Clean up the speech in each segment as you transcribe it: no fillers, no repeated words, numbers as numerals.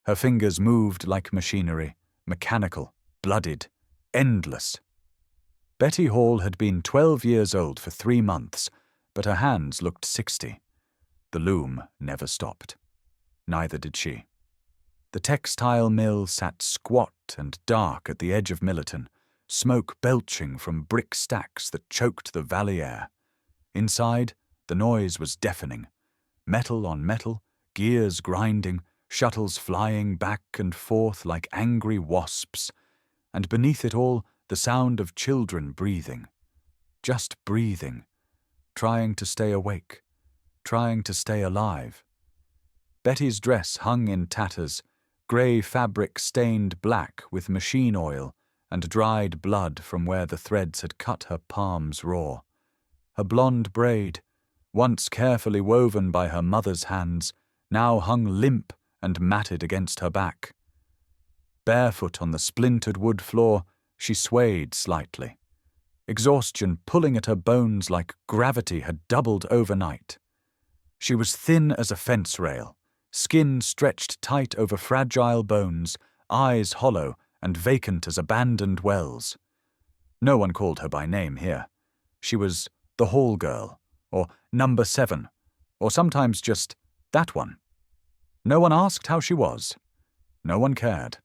Her fingers moved like machinery, mechanical, blooded, endless. Bettie Hall had been 12 years old for 3 months, but her hands looked 60. The loom never stopped. Neither did she. The textile mill sat squat and dark at the edge of Millerton, smoke belching from brick stacks that choked the valley air. Inside, the noise was deafening. Metal on metal, gears grinding, shuttles flying back and forth like angry wasps, and beneath it all, the sound of children breathing. Just breathing, trying to stay awake, trying to stay alive. Bettie's dress hung in tatters, grey fabric stained black with machine oil and dried blood from where the threads had cut her palms raw. Her blonde braid, once carefully woven by her mother's hands, now hung limp and matted against her back. Barefoot on the splintered wood floor, she swayed slightly. Exhaustion pulling at her bones like gravity had doubled overnight. She was thin as a fence rail, skin stretched tight over fragile bones, eyes hollow and vacant as abandoned wells. No one called her by name here. She was the Hall girl, or number 7, or sometimes just that one. No one asked how she was. No one cared.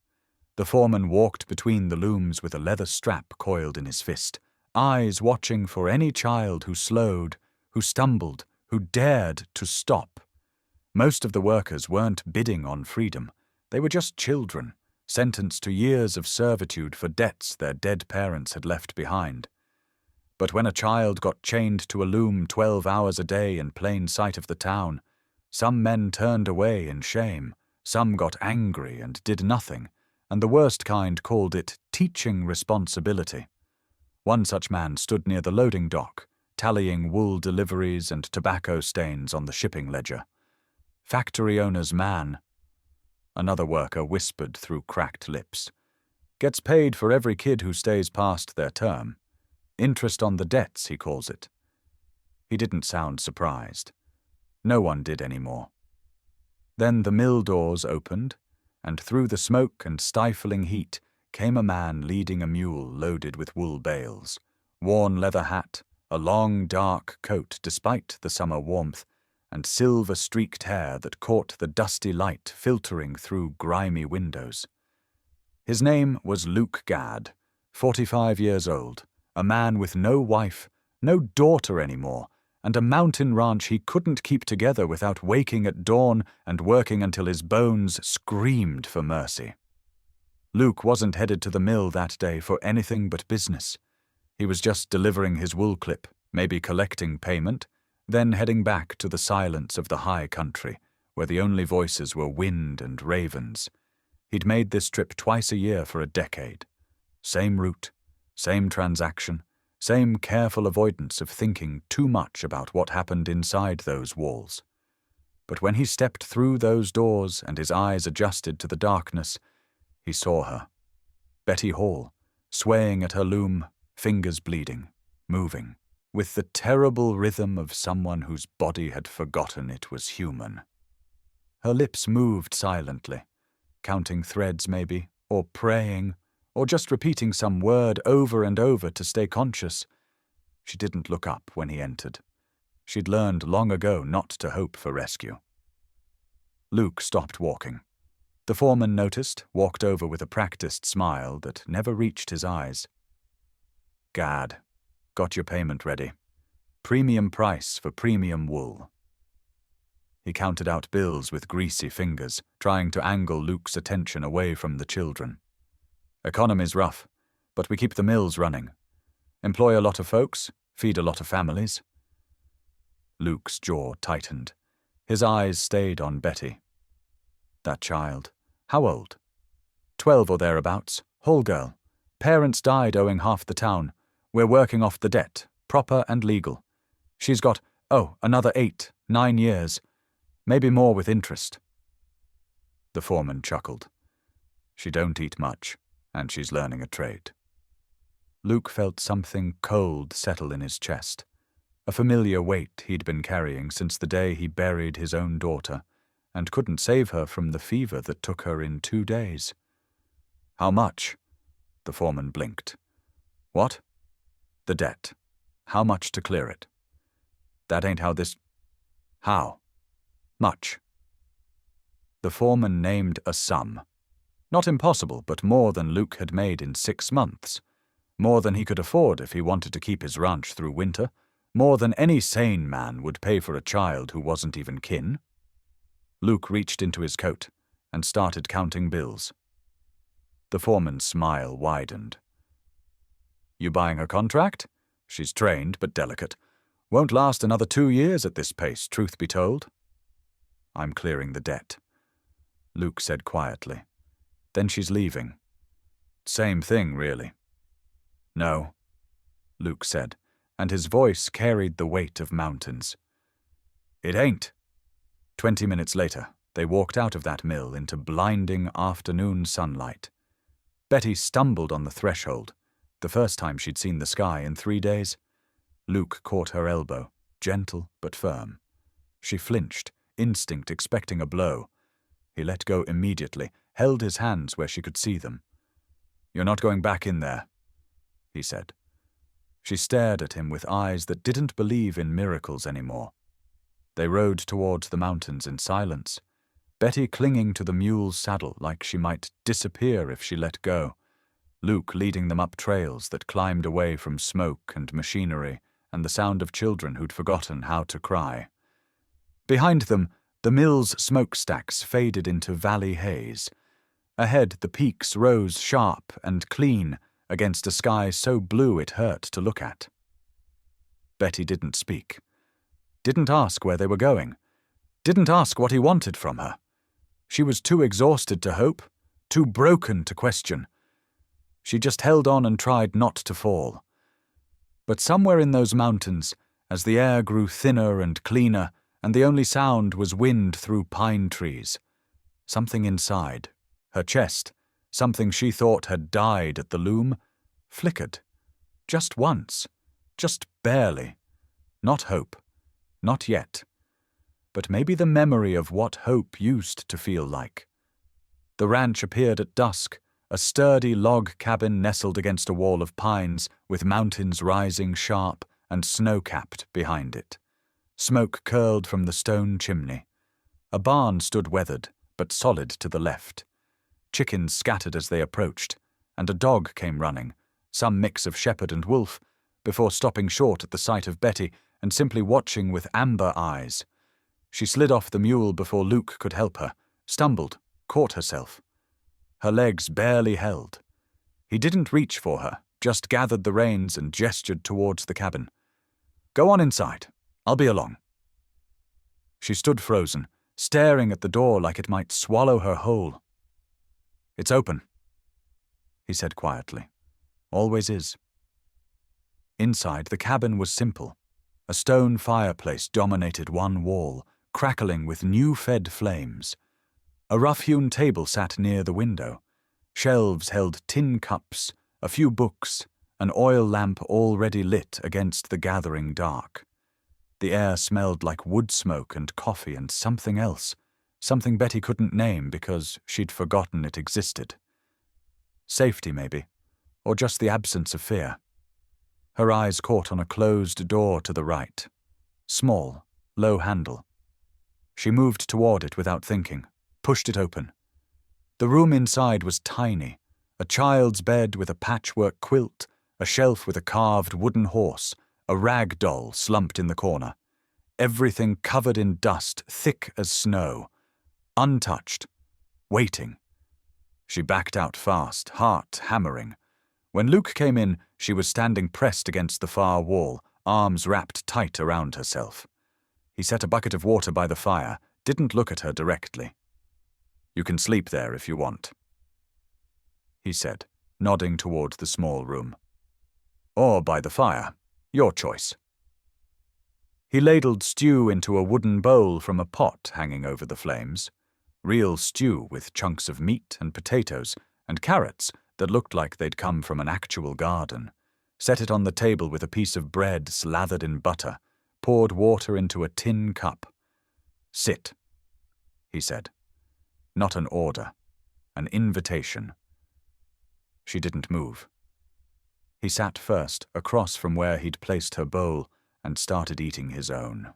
The foreman walked between the looms with a leather strap coiled in his fist, eyes watching for any child who slowed, who stumbled, who dared to stop. Most of the workers weren't bidding on freedom. They were just children, sentenced to years of servitude for debts their dead parents had left behind. But when a child got chained to a loom 12 hours a day in plain sight of the town, some men turned away in shame, some got angry and did nothing, and the worst kind called it teaching responsibility. One such man stood near the loading dock, tallying wool deliveries and tobacco stains on the shipping ledger. Factory owner's man. Another worker whispered through cracked lips. Gets paid for every kid who stays past their term. Interest on the debts, he calls it. He didn't sound surprised. No one did anymore. Then the mill doors opened, and through the smoke and stifling heat came a man leading a mule loaded with wool bales, worn leather hat, a long dark coat despite the summer warmth, and silver-streaked hair that caught the dusty light filtering through grimy windows. His name was Luke Gad, 45 years old, a man with no wife, no daughter anymore, and a mountain ranch he couldn't keep together without waking at dawn and working until his bones screamed for mercy. Luke wasn't headed to the mill that day for anything but business. He was just delivering his wool clip, maybe collecting payment, then heading back to the silence of the high country, where the only voices were wind and ravens. He'd made this trip twice a year for a decade. Same route, same transaction, same careful avoidance of thinking too much about what happened inside those walls. But when he stepped through those doors and his eyes adjusted to the darkness, he saw her. Bettie Hall, swaying at her loom, fingers bleeding, moving, with the terrible rhythm of someone whose body had forgotten it was human. Her lips moved silently, counting threads maybe, or praying, or just repeating some word over and over to stay conscious. She didn't look up when he entered. She'd learned long ago not to hope for rescue. Luke stopped walking. The foreman noticed, walked over with a practiced smile that never reached his eyes. Gad, got your payment ready. Premium price for premium wool. He counted out bills with greasy fingers, trying to angle Luke's attention away from the children. Economy's rough, but we keep the mills running. Employ a lot of folks, feed a lot of families. Luke's jaw tightened. His eyes stayed on Bettie. That child. How old? 12 or thereabouts. Hall girl. Parents died owing half the town. We're working off the debt, proper and legal. She's got, another 8, 9 years. Maybe more with interest. The foreman chuckled. She don't eat much, and she's learning a trade. Luke felt something cold settle in his chest, a familiar weight he'd been carrying since the day he buried his own daughter, and couldn't save her from the fever that took her in 2 days. How much? The foreman blinked. What? The debt. How much to clear it? That ain't how this... How? Much. The foreman named a sum. Not impossible, but more than Luke had made in 6 months. More than he could afford if he wanted to keep his ranch through winter. More than any sane man would pay for a child who wasn't even kin. Luke reached into his coat and started counting bills. The foreman's smile widened. You buying her contract? She's trained but delicate. Won't last another 2 years at this pace, truth be told. I'm clearing the debt, Luke said quietly. Then she's leaving. Same thing, really. No, Luke said, and his voice carried the weight of mountains. It ain't. 20 minutes later, they walked out of that mill into blinding afternoon sunlight. Betty stumbled on the threshold, the first time she'd seen the sky in 3 days. Luke caught her elbow, gentle but firm. She flinched, instinct expecting a blow. He let go immediately, held his hands where she could see them. You're not going back in there, he said. She stared at him with eyes that didn't believe in miracles anymore. They rode towards the mountains in silence, Betty clinging to the mule's saddle like she might disappear if she let go, Luke leading them up trails that climbed away from smoke and machinery and the sound of children who'd forgotten how to cry. Behind them, the mill's smokestacks faded into valley haze. Ahead, the peaks rose sharp and clean against a sky so blue it hurt to look at. Betty didn't speak. Didn't ask where they were going. Didn't ask what he wanted from her. She was too exhausted to hope, too broken to question. She just held on and tried not to fall. But somewhere in those mountains, as the air grew thinner and cleaner, and the only sound was wind through pine trees, something inside, her chest, something she thought had died at the loom, flickered. Just once. Just barely. Not hope. Not yet. But maybe the memory of what hope used to feel like. The ranch appeared at dusk, a sturdy log cabin nestled against a wall of pines, with mountains rising sharp and snow-capped behind it. Smoke curled from the stone chimney. A barn stood weathered, but solid to the left. Chickens scattered as they approached, and a dog came running, some mix of shepherd and wolf, before stopping short at the sight of Betty and simply watching with amber eyes. She slid off the mule before Luke could help her, stumbled, caught herself. Her legs barely held. He didn't reach for her, just gathered the reins and gestured towards the cabin. Go on inside. I'll be along. She stood frozen, staring at the door like it might swallow her whole. It's open, he said quietly. Always is. Inside, the cabin was simple. A stone fireplace dominated one wall, crackling with new-fed flames. A rough-hewn table sat near the window. Shelves held tin cups, a few books, an oil lamp already lit against the gathering dark. The air smelled like wood smoke and coffee and something else, something Betty couldn't name because she'd forgotten it existed. Safety, maybe, or just the absence of fear. Her eyes caught on a closed door to the right. Small, low handle. She moved toward it without thinking, pushed it open. The room inside was tiny, a child's bed with a patchwork quilt, a shelf with a carved wooden horse, a rag doll slumped in the corner. Everything covered in dust, thick as snow. Untouched. Waiting. She backed out fast, heart hammering. When Luke came in, she was standing pressed against the far wall, arms wrapped tight around herself. He set a bucket of water by the fire, didn't look at her directly. You can sleep there if you want, he said, nodding toward the small room. Or by the fire. Your choice. He ladled stew into a wooden bowl from a pot hanging over the flames. Real stew with chunks of meat and potatoes and carrots that looked like they'd come from an actual garden. Set it on the table with a piece of bread slathered in butter, poured water into a tin cup. Sit. he said. Not an order, an invitation. She didn't move. He sat first, across from where he'd placed her bowl, and started eating his own.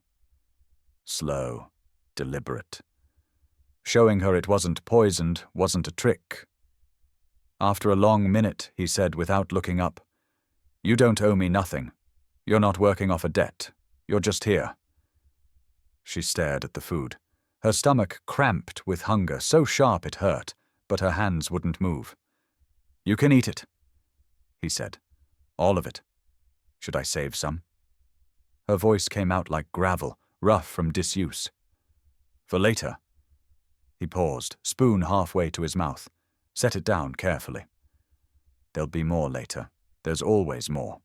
Slow, deliberate. Showing her it wasn't poisoned, wasn't a trick. After a long minute, he said without looking up, "You don't owe me nothing. You're not working off a debt. You're just here." She stared at the food. Her stomach cramped with hunger, so sharp it hurt, but her hands wouldn't move. "You can eat it," he said. "All of it. Should I save some?" Her voice came out like gravel, rough from disuse. "For later." He paused, spoon halfway to his mouth, set it down carefully. "There'll be more later. There's always more."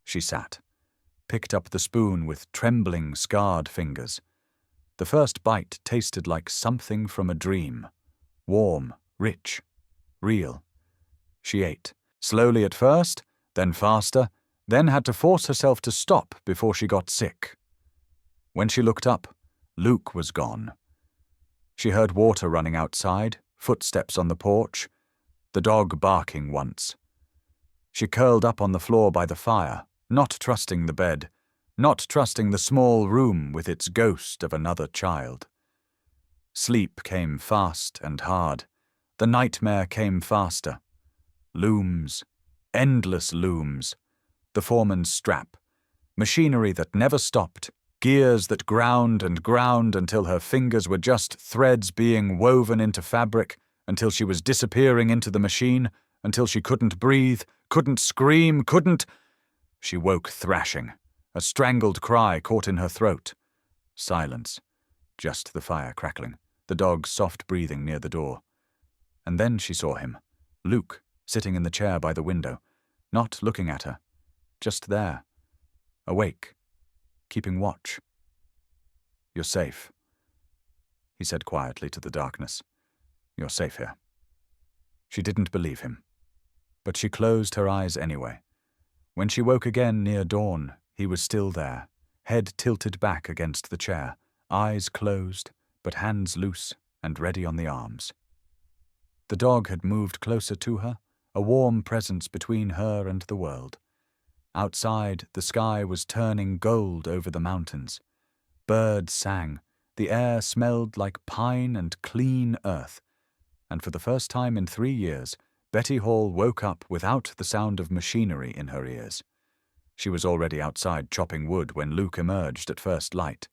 She sat, picked up the spoon with trembling, scarred fingers. The first bite tasted like something from a dream. Warm, rich, real. She ate, slowly at first, then faster, then had to force herself to stop before she got sick. When she looked up, Luke was gone. She heard water running outside, footsteps on the porch, the dog barking once. She curled up on the floor by the fire, not trusting the bed, not trusting the small room with its ghost of another child. Sleep came fast and hard. The nightmare came faster. Looms, endless looms. The foreman's strap. Machinery that never stopped. Gears that ground and ground until her fingers were just threads being woven into fabric, until she was disappearing into the machine, until she couldn't breathe, couldn't scream, couldn't... She woke thrashing. A strangled cry caught in her throat. Silence. Just the fire crackling, the dog's soft breathing near the door. And then she saw him, Luke, sitting in the chair by the window, not looking at her, just there, awake, keeping watch. "You're safe," he said quietly to the darkness. "You're safe here." She didn't believe him, but she closed her eyes anyway. When she woke again near dawn, he was still there, head tilted back against the chair, eyes closed, but hands loose and ready on the arms. The dog had moved closer to her, a warm presence between her and the world. Outside, the sky was turning gold over the mountains. Birds sang, the air smelled like pine and clean earth, and for the first time in 3 years, Bettie Hall woke up without the sound of machinery in her ears. She was already outside chopping wood when Luke emerged at first light.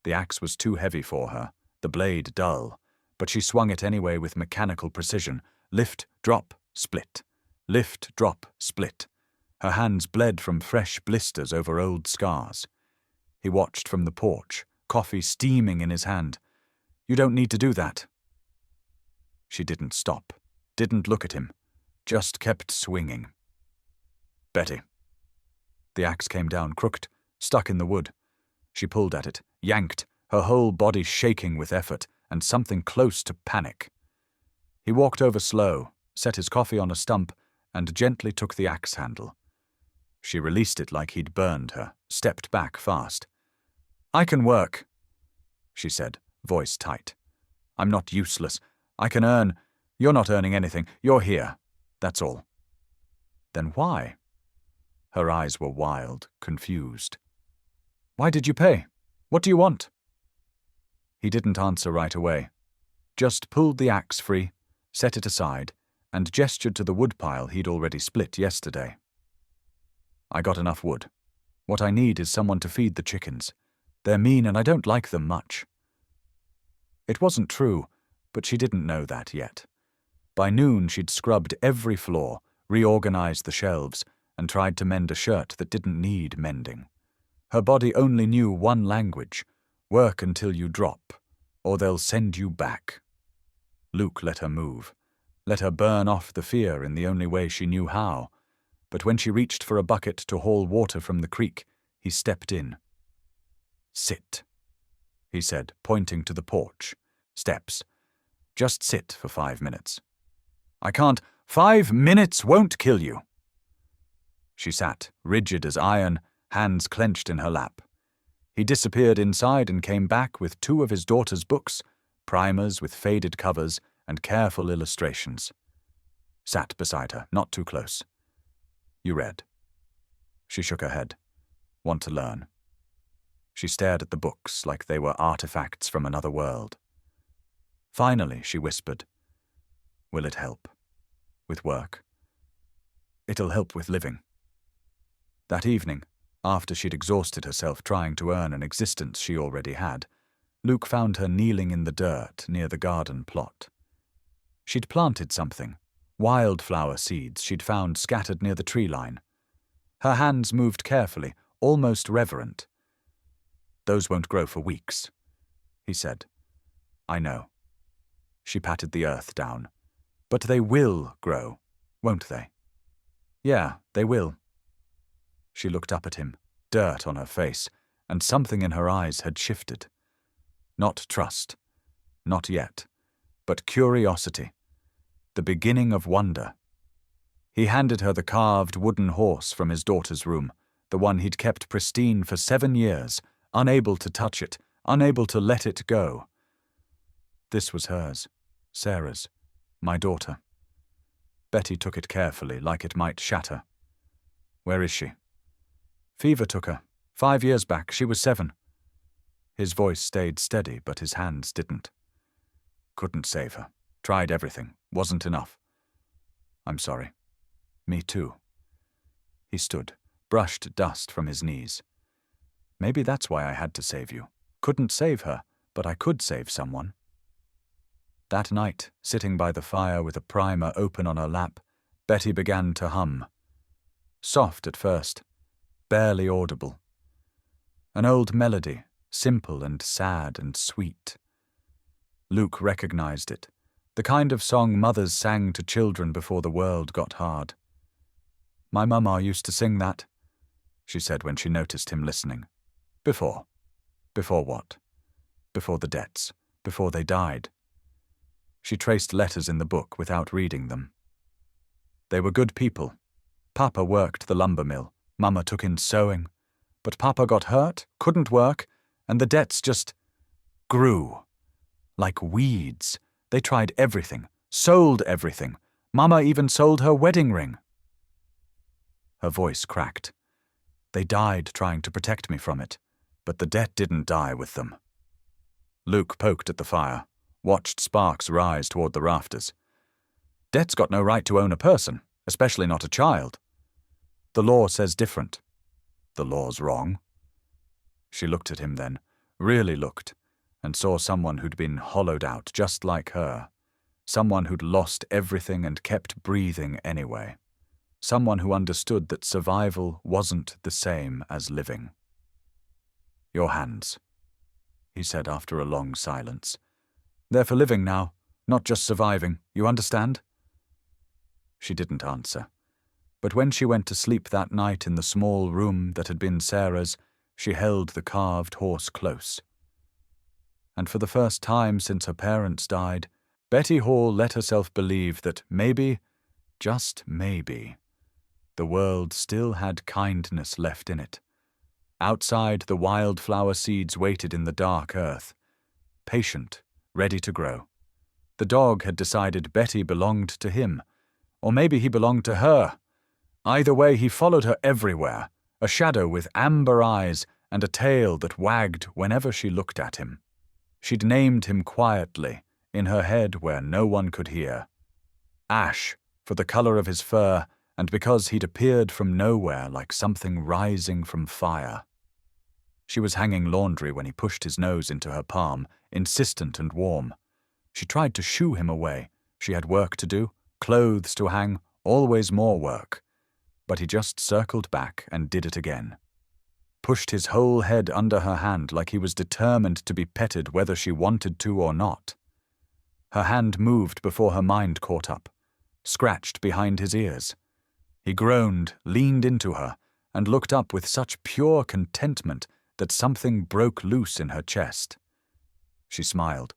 The axe was too heavy for her, the blade dull, but she swung it anyway with mechanical precision. Lift, drop, split. Lift, drop, split. Her hands bled from fresh blisters over old scars. He watched from the porch, coffee steaming in his hand. "You don't need to do that." She didn't stop, didn't look at him, just kept swinging. "Betty." The axe came down crooked, stuck in the wood. She pulled at it, yanked, her whole body shaking with effort and something close to panic. He walked over slow, set his coffee on a stump, and gently took the axe handle. She released it like he'd burned her, stepped back fast. "I can work," she said, voice tight. "I'm not useless. I can earn. You're not earning anything. You're here. That's all." "Then why?" Her eyes were wild, confused. "Why did you pay? What do you want?" He didn't answer right away, just pulled the axe free, set it aside, and gestured to the woodpile he'd already split yesterday. "I got enough wood. What I need is someone to feed the chickens. They're mean and I don't like them much." It wasn't true, but she didn't know that yet. By noon she'd scrubbed every floor, reorganized the shelves, and tried to mend a shirt that didn't need mending. Her body only knew one language: work until you drop, or they'll send you back. Luke let her move, let her burn off the fear in the only way she knew how, but when she reached for a bucket to haul water from the creek, he stepped in. "Sit," he said, pointing to the porch. "Steps. Just sit for 5 minutes." "I can't. 5 minutes won't kill you." She sat, rigid as iron, hands clenched in her lap. He disappeared inside and came back with 2 of his daughter's books, primers with faded covers and careful illustrations. Sat beside her, not too close. You read. She shook her head. Want to learn. She stared at the books like they were artifacts from another world. Finally, she whispered, Will it help? With work? It'll help with living. That evening, after she'd exhausted herself trying to earn an existence she already had, Luke found her kneeling in the dirt near the garden plot. She'd planted something, wildflower seeds she'd found scattered near the tree line. Her hands moved carefully, almost reverent. Those won't grow for weeks, he said. I know. She patted the earth down. But they will grow, won't they? Yeah, they will. She looked up at him, dirt on her face, and something in her eyes had shifted. Not trust, not yet, but curiosity, the beginning of wonder. He handed her the carved wooden horse from his daughter's room, the one he'd kept pristine for 7 years, unable to touch it, unable to let it go. This was hers, Sarah's, my daughter. Betty took it carefully, like it might shatter. Where is she? Fever took her. 5 years back, she was 7. His voice stayed steady, but his hands didn't. Couldn't save her. Tried everything. Wasn't enough. I'm sorry. Me too. He stood, brushed dust from his knees. Maybe that's why I had to save you. Couldn't save her, but I could save someone. That night, sitting by the fire with a primer open on her lap, Betty began to hum. Soft at first, barely audible. An old melody, simple and sad and sweet. Luke recognized it, the kind of song mothers sang to children before the world got hard. My mama used to sing that, she said when she noticed him listening. Before. Before what? Before the debts. Before they died. She traced letters in the book without reading them. They were good people. Papa worked the lumber mill. Mama took in sewing. But Papa got hurt, couldn't work, and the debts just grew. Like weeds. They tried everything, sold everything. Mama even sold her wedding ring. Her voice cracked. They died trying to protect me from it, but the debt didn't die with them. Luke poked at the fire, watched sparks rise toward the rafters. Debt's got no right to own a person, especially not a child. The law says different. The law's wrong. She looked at him then, really looked, and saw someone who'd been hollowed out just like her, someone who'd lost everything and kept breathing anyway, someone who understood that survival wasn't the same as living. Your hands, he said after a long silence. They're for living now, not just surviving, you understand? She didn't answer, but when she went to sleep that night in the small room that had been Sarah's, she held the carved horse close. And for the first time since her parents died, Bettie Hall let herself believe that maybe, just maybe, the world still had kindness left in it. Outside, the wildflower seeds waited in the dark earth, patient, ready to grow. The dog had decided Betty belonged to him, or maybe he belonged to her. Either way, he followed her everywhere, a shadow with amber eyes and a tail that wagged whenever she looked at him. She'd named him quietly, in her head where no one could hear. Ash, for the color of his fur, and because he'd appeared from nowhere like something rising from fire. She was hanging laundry when he pushed his nose into her palm, insistent and warm. She tried to shoo him away. She had work to do, clothes to hang, always more work. But he just circled back and did it again. Pushed his whole head under her hand like he was determined to be petted whether she wanted to or not. Her hand moved before her mind caught up, scratched behind his ears. He groaned, leaned into her, and looked up with such pure contentment that something broke loose in her chest. She smiled.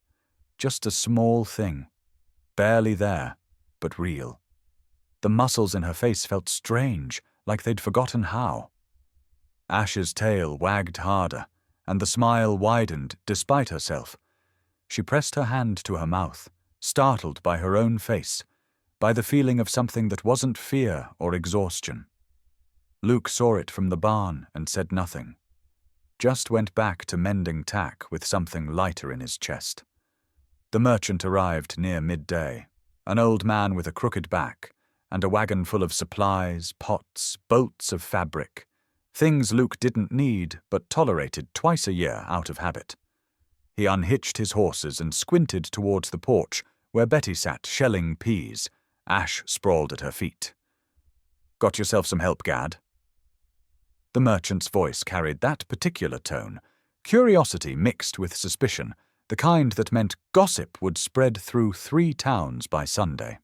Just a small thing. Barely there, but real. The muscles in her face felt strange, like they'd forgotten how. Ash's tail wagged harder, and the smile widened despite herself. She pressed her hand to her mouth, startled by her own face, by the feeling of something that wasn't fear or exhaustion. Luke saw it from the barn and said nothing. Just went back to mending tack with something lighter in his chest. The merchant arrived near midday, an old man with a crooked back, and a wagon full of supplies, pots, bolts of fabric, things Luke didn't need but tolerated twice a year out of habit. He unhitched his horses and squinted towards the porch where Betty sat shelling peas. Ash sprawled at her feet. "Got yourself some help, Gad?" The merchant's voice carried that particular tone, curiosity mixed with suspicion, the kind that meant gossip would spread through 3 towns by Sunday.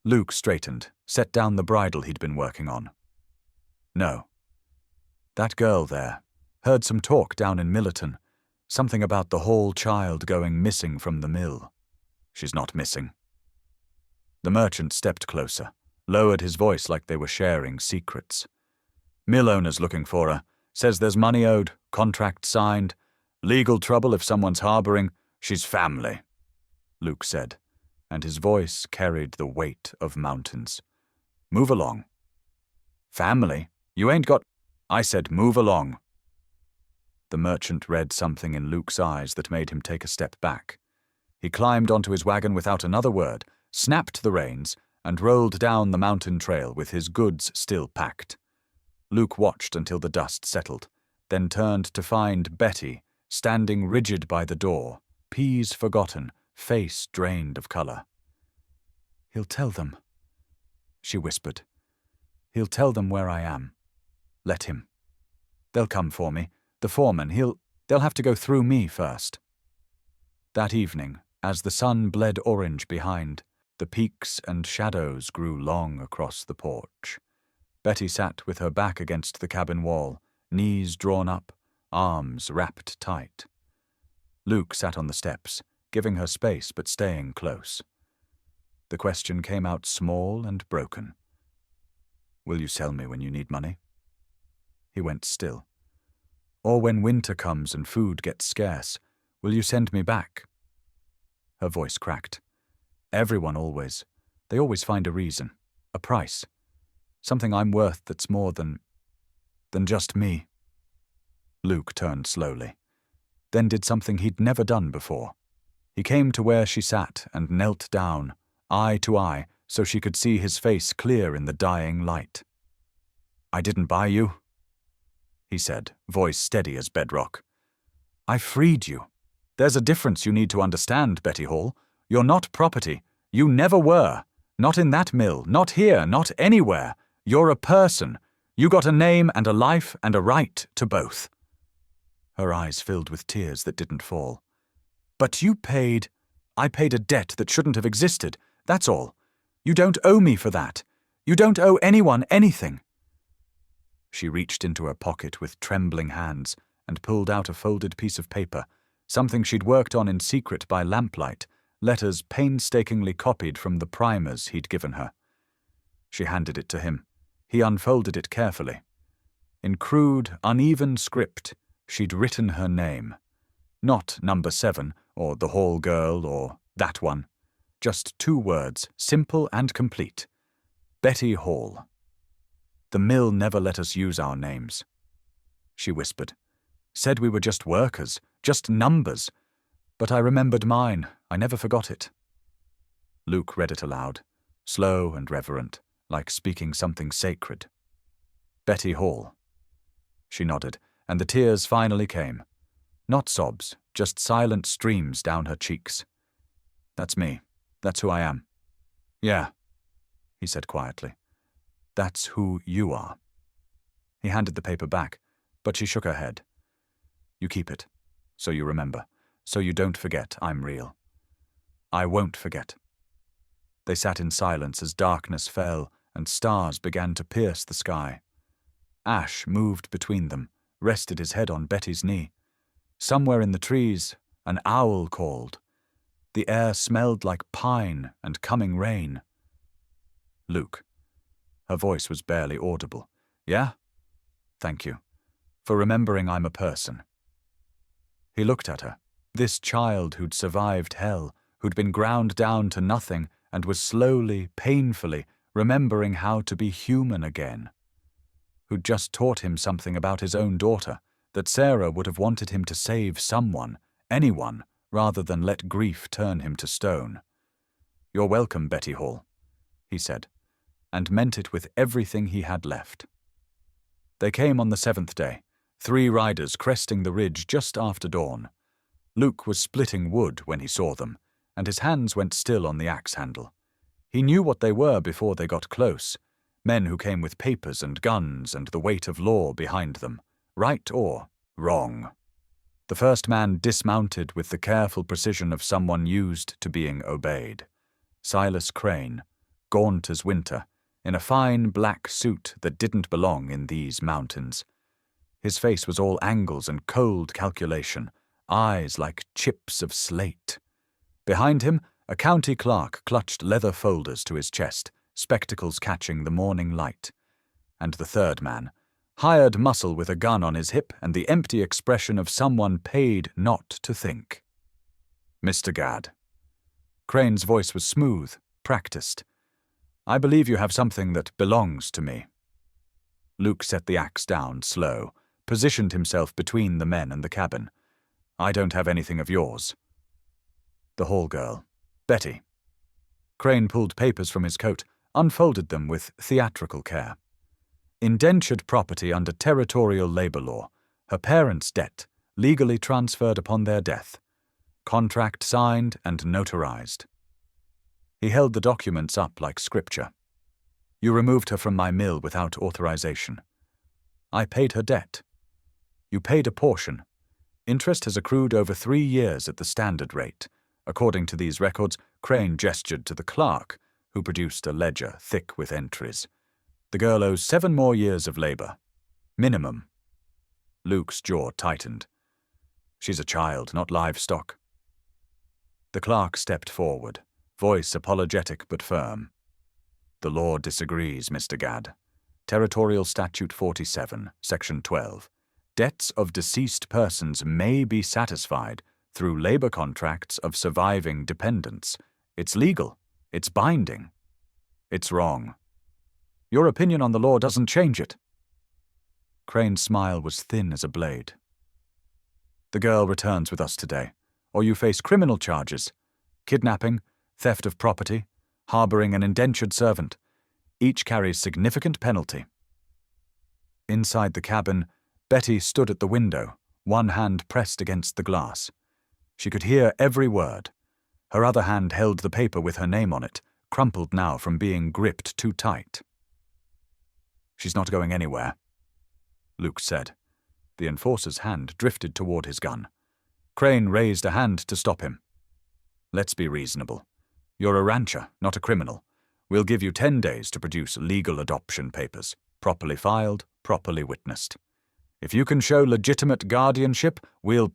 Luke straightened, set down the bridle he'd been working on. "No. That girl there. Heard some talk down in Millerton. Something about the Hall child going missing from the mill. She's not missing." The merchant stepped closer, lowered his voice like they were sharing secrets. "Mill owner's looking for her. Says there's money owed, contract signed. Legal trouble if someone's harboring. She's family," Luke said, and his voice carried the weight of mountains. "Move along." "Family? You ain't got—" "I said move along." The merchant read something in Luke's eyes that made him take a step back. He climbed onto his wagon without another word, snapped the reins, and rolled down the mountain trail with his goods still packed. Luke watched until the dust settled, then turned to find Betty standing rigid by the door, peas forgotten, face drained of color. "He'll tell them," she whispered. "He'll tell them where I am. Let him. They'll come for me. The foreman, they'll have to go through me first." That evening, as the sun bled orange behind, the peaks and shadows grew long across the porch. Betty sat with her back against the cabin wall, knees drawn up, arms wrapped tight. Luke sat on the steps, giving her space but staying close. The question came out small and broken. "Will you sell me when you need money?" He went still. "Or when winter comes and food gets scarce, will you send me back?" Her voice cracked. "Everyone always. They always find a reason, a price. Something I'm worth that's more than just me." Luke turned slowly, then did something he'd never done before. He came to where she sat and knelt down, eye to eye, so she could see his face clear in the dying light. "I didn't buy you," he said, voice steady as bedrock. "I freed you. There's a difference you need to understand, Bettie Hall. You're not property. You never were. Not in that mill, not here, not anywhere. You're a person. You got a name and a life and a right to both." Her eyes filled with tears that didn't fall. "But I paid a debt that shouldn't have existed, that's all. You don't owe me for that. You don't owe anyone anything." She reached into her pocket with trembling hands and pulled out a folded piece of paper, something she'd worked on in secret by lamplight, letters painstakingly copied from the primers he'd given her. She handed it to him. He unfolded it carefully. In crude, uneven script, she'd written her name. Not number 7, or the Hall girl, or that one. Just 2 words, simple and complete. Bettie Hall. "The mill never let us use our names," she whispered. "Said we were just workers, just numbers. But I remembered mine. I never forgot it." Luke read it aloud, slow and reverent, like speaking something sacred. "Bettie Hall." She nodded, and the tears finally came. Not sobs, just silent streams down her cheeks. "That's me. That's who I am." "Yeah," he said quietly. "That's who you are." He handed the paper back, but she shook her head. "You keep it, so you remember, so you don't forget I'm real." "I won't forget." They sat in silence as darkness fell and stars began to pierce the sky. Ash moved between them, rested his head on Betty's knee. Somewhere in the trees, an owl called. The air smelled like pine and coming rain. "Luke." Her voice was barely audible. "Yeah? Thank you. For remembering I'm a person." He looked at her, This child who'd survived hell, who'd been ground down to nothing and was slowly, painfully, remembering how to be human again. Who'd just taught him something about his own daughter, that Sarah would have wanted him to save someone, anyone, rather than let grief turn him to stone. "You're welcome, Bettie Hall," he said, and meant it with everything he had left. They came on the 7th day, 3 riders cresting the ridge just after dawn. Luke was splitting wood when he saw them, and his hands went still on the axe handle. He knew what they were before they got close, men who came with papers and guns and the weight of law behind them, right or wrong. The first man dismounted with the careful precision of someone used to being obeyed. Silas Crane, gaunt as winter, in a fine black suit that didn't belong in these mountains. His face was all angles and cold calculation, eyes like chips of slate. Behind him, a county clerk clutched leather folders to his chest, spectacles catching the morning light. And the third man, hired muscle with a gun on his hip and the empty expression of someone paid not to think. "Mr. Gad." Crane's voice was smooth, practiced. "I believe you have something that belongs to me." Luke set the axe down slow, positioned himself between the men and the cabin. "I don't have anything of yours." The hall girl, Betty. Crane pulled papers from his coat, unfolded them with theatrical care. Indentured property under territorial labor law, her parents' debt, legally transferred upon their death. Contract signed and notarized. He held the documents up like scripture. "You removed her from my mill without authorization. I paid her debt. You paid a portion. Interest has accrued over 3 years at the standard rate. According to these records," Crane gestured to the clerk, who produced a ledger thick with entries. "The girl owes 7 more years of labor. Minimum." Luke's jaw tightened. "She's a child, not livestock." The clerk stepped forward, voice apologetic but firm. "The law disagrees, Mr. Gad. Territorial Statute 47, Section 12. Debts of deceased persons may be satisfied through labor contracts of surviving dependents. It's legal. It's binding. It's wrong. Your opinion on the law doesn't change it." Crane's smile was thin as a blade. "The girl returns with us today, or you face criminal charges: kidnapping, theft of property, harboring an indentured servant. Each carries significant penalty." Inside the cabin, Betty stood at the window, one hand pressed against the glass. She could hear every word. Her other hand held the paper with her name on it, crumpled now from being gripped too tight. "She's not going anywhere," Luke said. The enforcer's hand drifted toward his gun. Crane raised a hand to stop him. "Let's be reasonable. You're a rancher, not a criminal. We'll give you 10 days to produce legal adoption papers, properly filed, properly witnessed. If you can show legitimate guardianship, we'll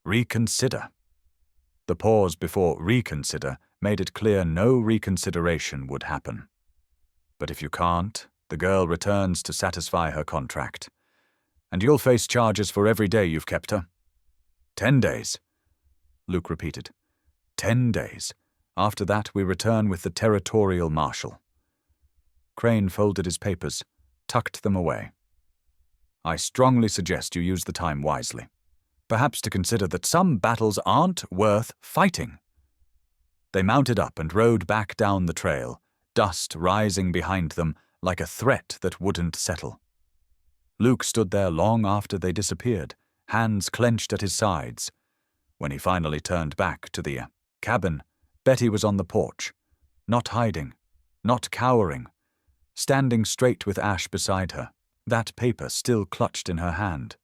reconsider." The pause before reconsider made it clear no reconsideration would happen. "But if you can't, the girl returns to satisfy her contract. And you'll face charges for every day you've kept her." 10 days, Luke repeated. 10 days. After that, we return with the territorial marshal. Crane folded his papers, tucked them away. "I strongly suggest you use the time wisely. Perhaps to consider that some battles aren't worth fighting." They mounted up and rode back down the trail, dust rising behind them like a threat that wouldn't settle. Luke stood there long after they disappeared, hands clenched at his sides. When he finally turned back to the cabin, Betty was on the porch, not hiding, not cowering, standing straight with Ash beside her, that paper still clutched in her hand.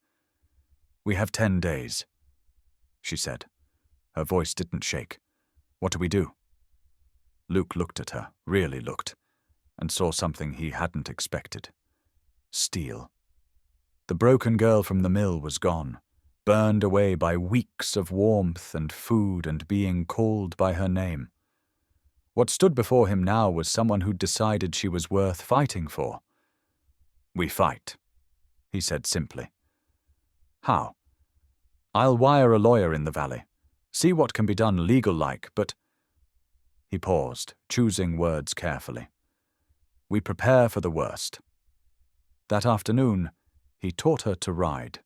"We have 10 days, she said. Her voice didn't shake. "What do we do?" Luke looked at her, really looked, and saw something he hadn't expected. Steel. The broken girl from the mill was gone, burned away by weeks of warmth and food and being called by her name. What stood before him now was someone who'd decided she was worth fighting for. "We fight," he said simply. "How?" "I'll wire a lawyer in the valley. See what can be done legal-like, but—" He paused, choosing words carefully. "We prepare for the worst." That afternoon, he taught her to ride.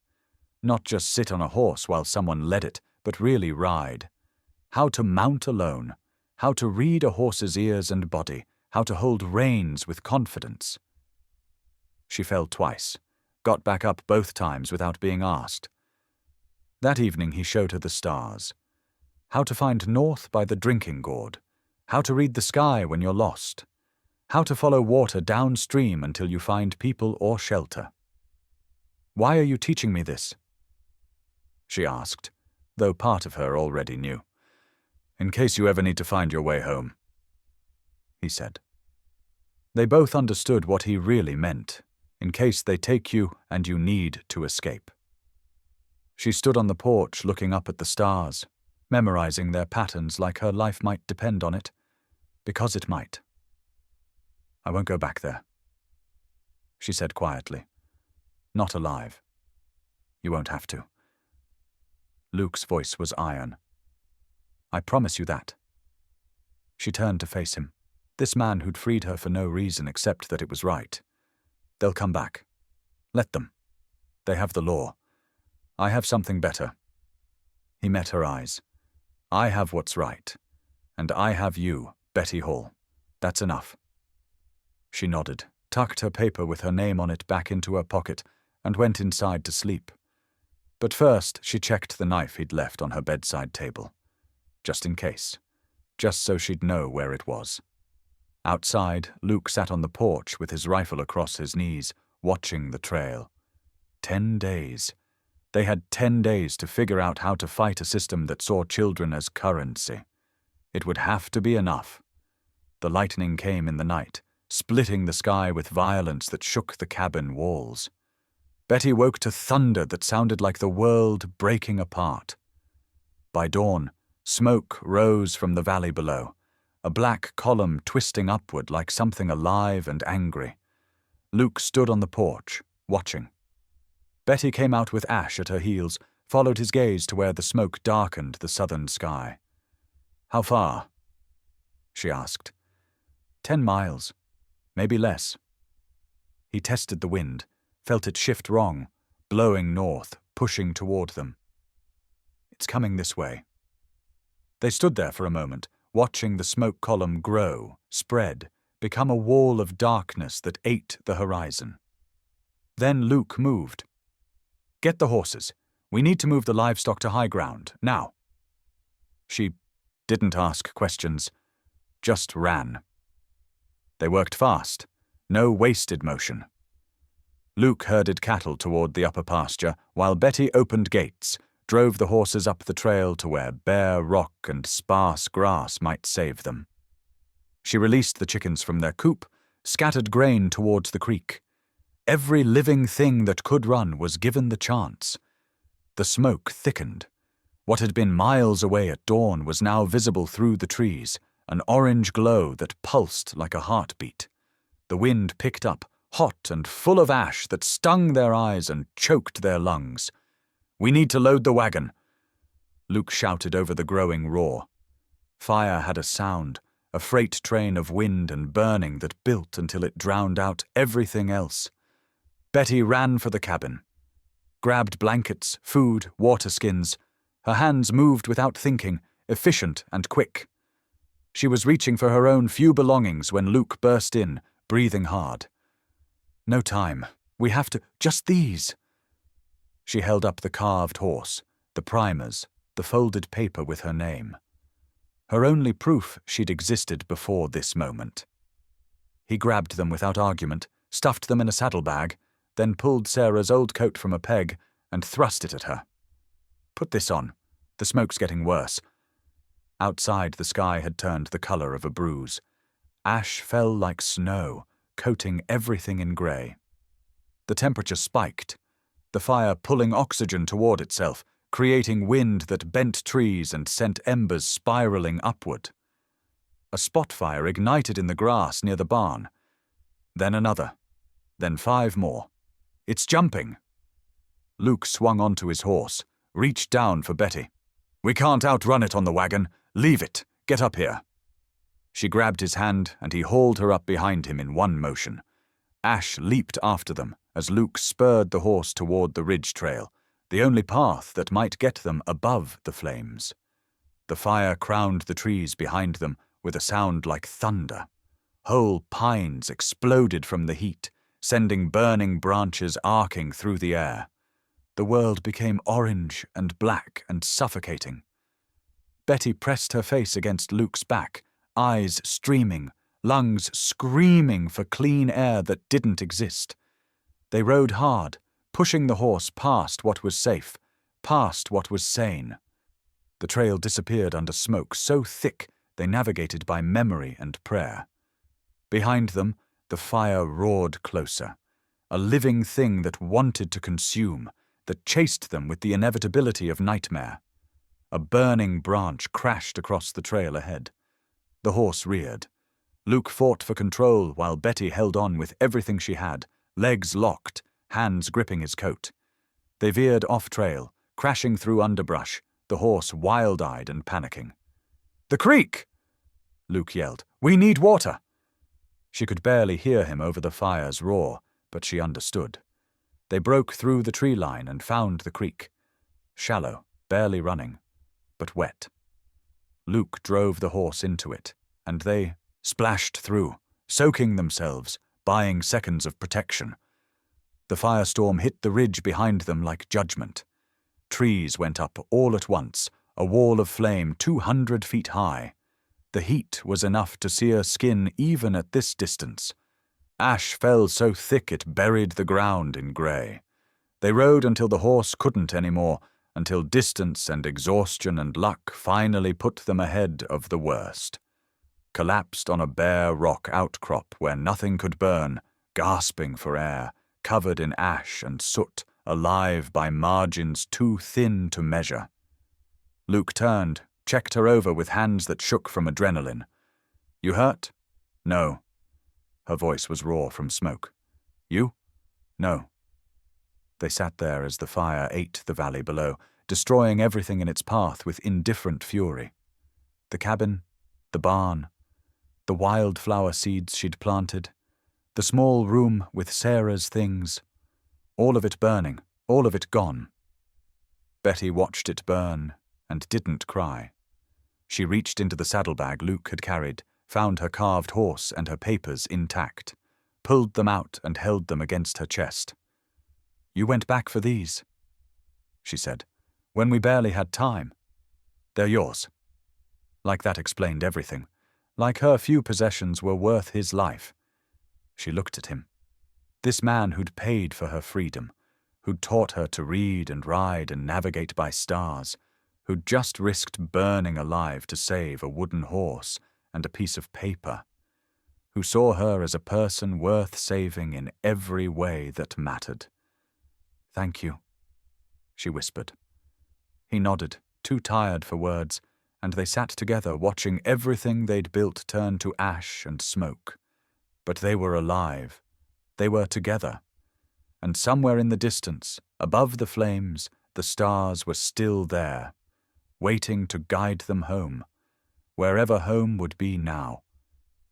Not just sit on a horse while someone led it, but really ride. How to mount alone, how to read a horse's ears and body, how to hold reins with confidence. She fell twice, got back up both times without being asked. That evening he showed her the stars. How to find north by the drinking gourd, how to read the sky when you're lost, how to follow water downstream until you find people or shelter. "Why are you teaching me this?" she asked, though part of her already knew. "In case you ever need to find your way home," he said. They both understood what he really meant, in case they take you and you need to escape. She stood on the porch looking up at the stars, memorizing their patterns like her life might depend on it, because it might. "I won't go back there," she said quietly. "Not alive. You won't have to." Luke's voice was iron. "I promise you that." She turned to face him, this man who'd freed her for no reason except that it was right. "They'll come back. Let them. They have the law. I have something better." He met her eyes. "I have what's right. And I have you, Bettie Hall. That's enough." She nodded, tucked her paper with her name on it back into her pocket, and went inside to sleep. But first she checked the knife he'd left on her bedside table. Just in case. Just so she'd know where it was. Outside, Luke sat on the porch with his rifle across his knees, watching the trail. 10 days. They had 10 days to figure out how to fight a system that saw children as currency. It would have to be enough. The lightning came in the night, splitting the sky with violence that shook the cabin walls. Betty woke to thunder that sounded like the world breaking apart. By dawn, smoke rose from the valley below, a black column twisting upward like something alive and angry. Luke stood on the porch, watching. Betty came out with Ash at her heels, followed his gaze to where the smoke darkened the southern sky. "How far?" she asked. 10 miles. Maybe less." He tested the wind, felt it shift wrong, blowing north, pushing toward them. "It's coming this way." They stood there for a moment, watching the smoke column grow, spread, become a wall of darkness that ate the horizon. Then Luke moved. "Get the horses. We need to move the livestock to high ground, now." She didn't ask questions, just ran. They worked fast, no wasted motion. Luke herded cattle toward the upper pasture, while Betty opened gates, drove the horses up the trail to where bare rock and sparse grass might save them. She released the chickens from their coop, scattered grain towards the creek. Every living thing that could run was given the chance. The smoke thickened. What had been miles away at dawn was now visible through the trees, an orange glow that pulsed like a heartbeat. The wind picked up, hot and full of ash that stung their eyes and choked their lungs. "We need to load the wagon," Luke shouted over the growing roar. Fire had a sound, a freight train of wind and burning that built until it drowned out everything else. Betty ran for the cabin. Grabbed blankets, food, water skins. Her hands moved without thinking, efficient and quick. She was reaching for her own few belongings when Luke burst in, breathing hard. "No time. We have to— just these." She held up the carved horse, the primers, the folded paper with her name. Her only proof she'd existed before this moment. He grabbed them without argument, stuffed them in a saddlebag, then pulled Sarah's old coat from a peg and thrust it at her. "Put this on. The smoke's getting worse." Outside, the sky had turned the color of a bruise. Ash fell like snow, coating everything in gray. The temperature spiked, the fire pulling oxygen toward itself, creating wind that bent trees and sent embers spiraling upward. A spot fire ignited in the grass near the barn. Then another. Then 5 more. "It's jumping." Luke swung onto his horse, reached down for Betty. We can't outrun it on the wagon. Leave it. Get up here." She grabbed his hand, and he hauled her up behind him in one motion. Ash leaped after them as Luke spurred the horse toward the ridge trail, the only path that might get them above the flames. The fire crowned the trees behind them with a sound like thunder. Whole pines exploded from the heat, sending burning branches arcing through the air. The world became orange and black and suffocating. Betty pressed her face against Luke's back, eyes streaming, lungs screaming for clean air that didn't exist. They rode hard, pushing the horse past what was safe, past what was sane. The trail disappeared under smoke so thick they navigated by memory and prayer. Behind them, the fire roared closer, a living thing that wanted to consume, that chased them with the inevitability of nightmare. A burning branch crashed across the trail ahead. The horse reared. Luke fought for control while Betty held on with everything she had, legs locked, hands gripping his coat. They veered off-trail, crashing through underbrush, the horse wild-eyed and panicking. "The creek!" Luke yelled. "We need water!" She could barely hear him over the fire's roar, but she understood. They broke through the tree line and found the creek. Shallow, barely running, but wet. Luke drove the horse into it, and they splashed through, soaking themselves, buying seconds of protection. The firestorm hit the ridge behind them like judgment. Trees went up all at once, a wall of flame 200 feet high. The heat was enough to sear skin even at this distance. Ash fell so thick it buried the ground in grey. They rode until the horse couldn't anymore, until distance and exhaustion and luck finally put them ahead of the worst. Collapsed on a bare rock outcrop where nothing could burn, gasping for air, covered in ash and soot, alive by margins too thin to measure. Luke turned, checked her over with hands that shook from adrenaline. "You hurt?" "No." Her voice was raw from smoke. "You?" "No." They sat there as the fire ate the valley below, destroying everything in its path with indifferent fury. The cabin, the barn, the wildflower seeds she'd planted, the small room with Sarah's things, all of it burning, all of it gone. Betty watched it burn and didn't cry. She reached into the saddlebag Luke had carried, found her carved horse and her papers intact, pulled them out and held them against her chest. "You went back for these," she said, "when we barely had time. They're yours." Like that explained everything. Like her few possessions were worth his life. She looked at him. This man who'd paid for her freedom, who'd taught her to read and ride and navigate by stars, who'd just risked burning alive to save a wooden horse and a piece of paper, who saw her as a person worth saving in every way that mattered. "Thank you," she whispered. He nodded, too tired for words, and they sat together watching everything they'd built turn to ash and smoke. But they were alive. They were together. And somewhere in the distance, above the flames, the stars were still there, waiting to guide them home, wherever home would be now.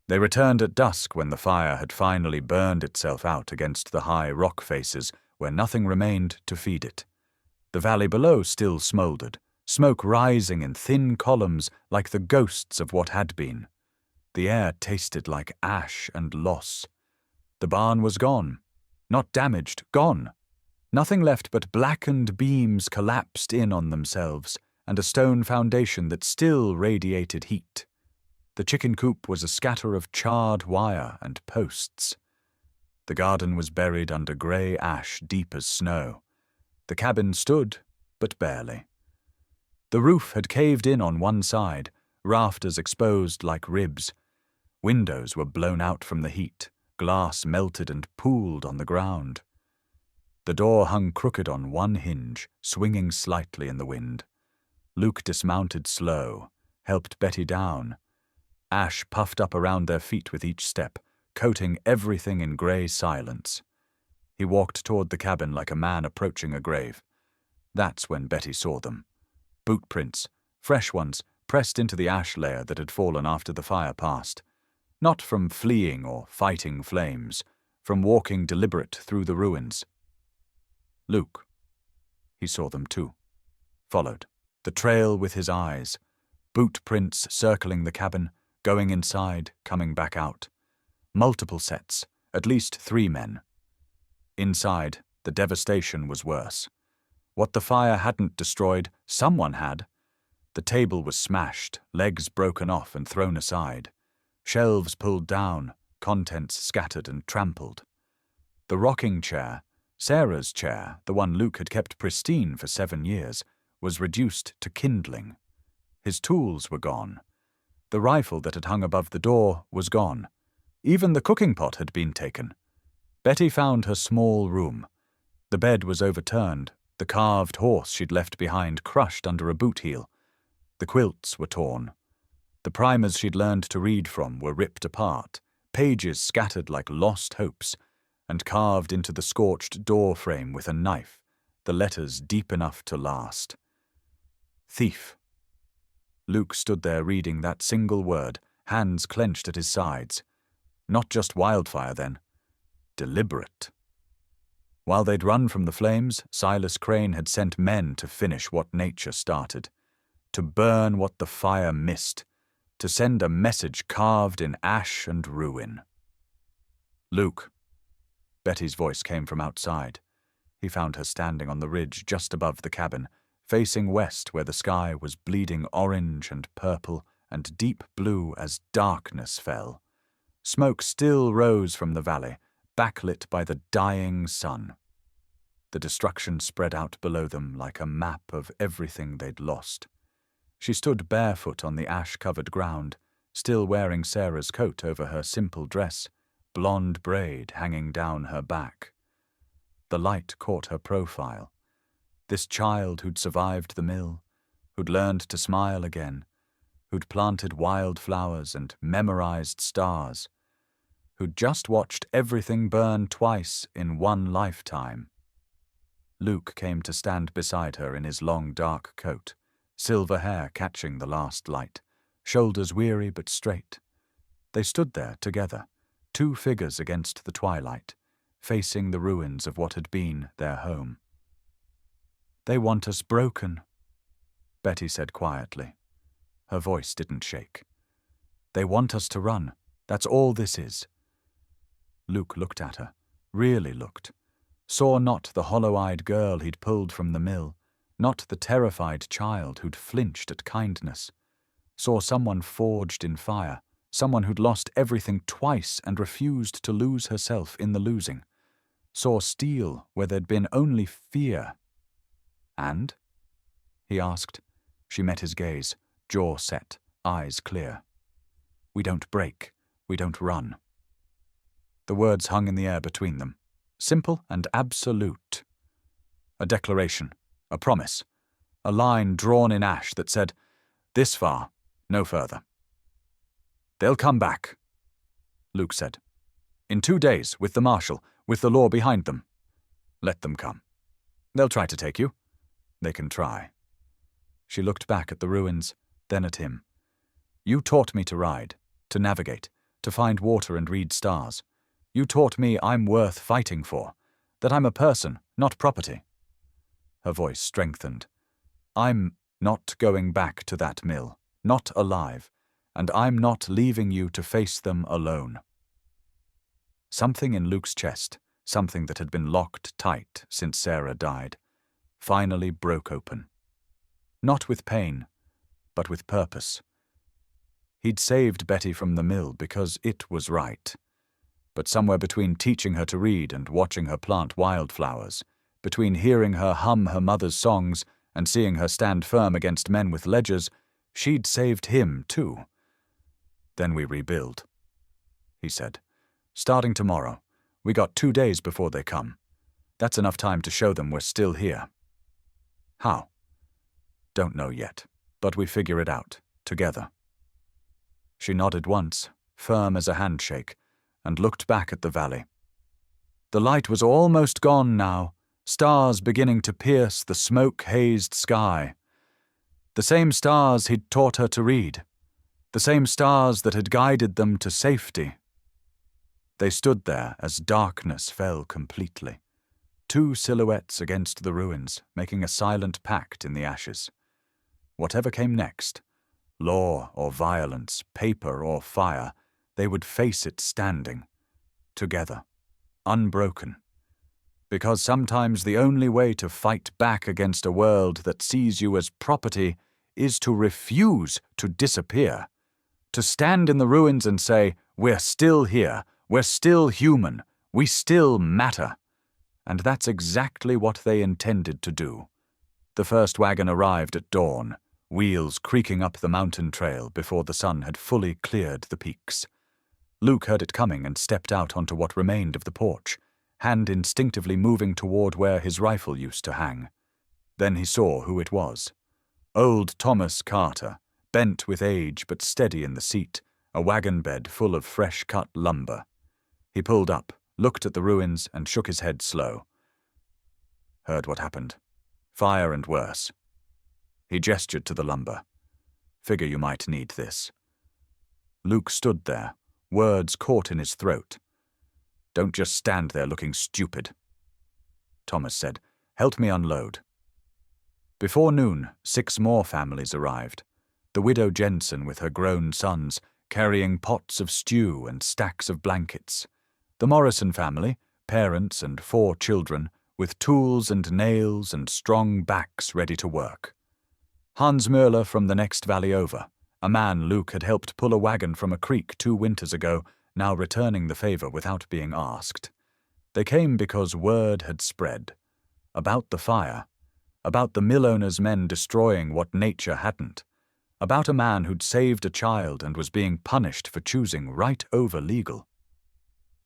They returned at dusk when the fire had finally burned itself out against the high rock faces where nothing remained to feed it. The valley below still smouldered, smoke rising in thin columns like the ghosts of what had been. The air tasted like ash and loss. The barn was gone. Not damaged, gone. Nothing left but blackened beams collapsed in on themselves, and a stone foundation that still radiated heat. The chicken coop was a scatter of charred wire and posts. The garden was buried under grey ash deep as snow. The cabin stood, but barely. The roof had caved in on one side, rafters exposed like ribs. Windows were blown out from the heat, glass melted and pooled on the ground. The door hung crooked on one hinge, swinging slightly in the wind. Luke dismounted slow, helped Betty down. Ash puffed up around their feet with each step, coating everything in grey silence. He walked toward the cabin like a man approaching a grave. That's when Betty saw them. Boot prints, fresh ones pressed into the ash layer that had fallen after the fire passed. Not from fleeing or fighting flames, from walking deliberate through the ruins. Luke. He saw them too. Followed. The trail with his eyes. Boot prints circling the cabin, going inside, coming back out. Multiple sets, at least 3 men. Inside, the devastation was worse. What the fire hadn't destroyed, someone had. The table was smashed, legs broken off and thrown aside. Shelves pulled down, contents scattered and trampled. The rocking chair, Sarah's chair, the one Luke had kept pristine for 7 years, was reduced to kindling. His tools were gone. The rifle that had hung above the door was gone. Even the cooking pot had been taken. Betty found her small room. The bed was overturned, the carved horse she'd left behind crushed under a boot heel. The quilts were torn. The primers she'd learned to read from were ripped apart, pages scattered like lost hopes, and carved into the scorched door frame with a knife, the letters deep enough to last. Thief. Luke stood there reading that single word, hands clenched at his sides. Not just wildfire, then. Deliberate. While they'd run from the flames, Silas Crane had sent men to finish what nature started, to burn what the fire missed, to send a message carved in ash and ruin. Luke. Betty's voice came from outside. He found her standing on the ridge just above the cabin, facing west where the sky was bleeding orange and purple and deep blue as darkness fell. Smoke still rose from the valley, backlit by the dying sun. The destruction spread out below them like a map of everything they'd lost. She stood barefoot on the ash-covered ground, still wearing Sarah's coat over her simple dress, blonde braid hanging down her back. The light caught her profile. This child who'd survived the mill, who'd learned to smile again, who'd planted wildflowers and memorized stars, who'd just watched everything burn twice in one lifetime. Luke came to stand beside her in his long dark coat, silver hair catching the last light, shoulders weary but straight. They stood there together, 2 figures against the twilight, facing the ruins of what had been their home. "They want us broken," Betty said quietly. Her voice didn't shake. "They want us to run. That's all this is." Luke looked at her, really looked, saw not the hollow-eyed girl he'd pulled from the mill, not the terrified child who'd flinched at kindness, saw someone forged in fire, someone who'd lost everything twice and refused to lose herself in the losing, saw steel where there'd been only fear. "And?" he asked. She met his gaze, jaw set, eyes clear. "We don't break, we don't run." The words hung in the air between them, simple and absolute. A declaration, a promise, a line drawn in ash that said, "This far, no further." "They'll come back," Luke said. "In 2 days, with the marshal, with the law behind them. Let them come. They'll try to take you. They can try." She looked back at the ruins, then at him. "You taught me to ride, to navigate, to find water and read stars. You taught me I'm worth fighting for, that I'm a person, not property." Her voice strengthened. "I'm not going back to that mill, not alive, and I'm not leaving you to face them alone." Something in Luke's chest, something that had been locked tight since Sarah died, finally broke open. Not with pain, but with purpose. He'd saved Betty from the mill because it was right. But somewhere between teaching her to read and watching her plant wildflowers, between hearing her hum her mother's songs and seeing her stand firm against men with ledgers, she'd saved him too. "Then we rebuild," he said. "Starting tomorrow. We got 2 days before they come. That's enough time to show them we're still here." "How?" "Don't know yet, but we figure it out, together." She nodded once, firm as a handshake, and looked back at the valley. The light was almost gone now, stars beginning to pierce the smoke-hazed sky. The same stars he'd taught her to read. The same stars that had guided them to safety. They stood there as darkness fell completely. Two silhouettes against the ruins, making a silent pact in the ashes. Whatever came next, law or violence, paper or fire, they would face it standing, together, unbroken. Because sometimes the only way to fight back against a world that sees you as property is to refuse to disappear. To stand in the ruins and say, we're still here, we're still human, we still matter. And that's exactly what they intended to do. The first wagon arrived at dawn, wheels creaking up the mountain trail before the sun had fully cleared the peaks. Luke heard it coming and stepped out onto what remained of the porch, hand instinctively moving toward where his rifle used to hang. Then he saw who it was. Old Thomas Carter, bent with age but steady in the seat, a wagon bed full of fresh-cut lumber. He pulled up, looked at the ruins, and shook his head slow. Heard what happened. Fire and worse. He gestured to the lumber. Figure you might need this. Luke stood there, words caught in his throat. Don't just stand there looking stupid. Thomas said, help me unload. Before noon, 6 more families arrived. The widow Jensen with her grown sons, carrying pots of stew and stacks of blankets. The Morrison family, parents and 4 children, with tools and nails and strong backs ready to work. Hans Müller from the next valley over, a man Luke had helped pull a wagon from a creek 2 winters ago, now returning the favor without being asked. They came because word had spread. About the fire. About the mill owner's men destroying what nature hadn't. About a man who'd saved a child and was being punished for choosing right over legal.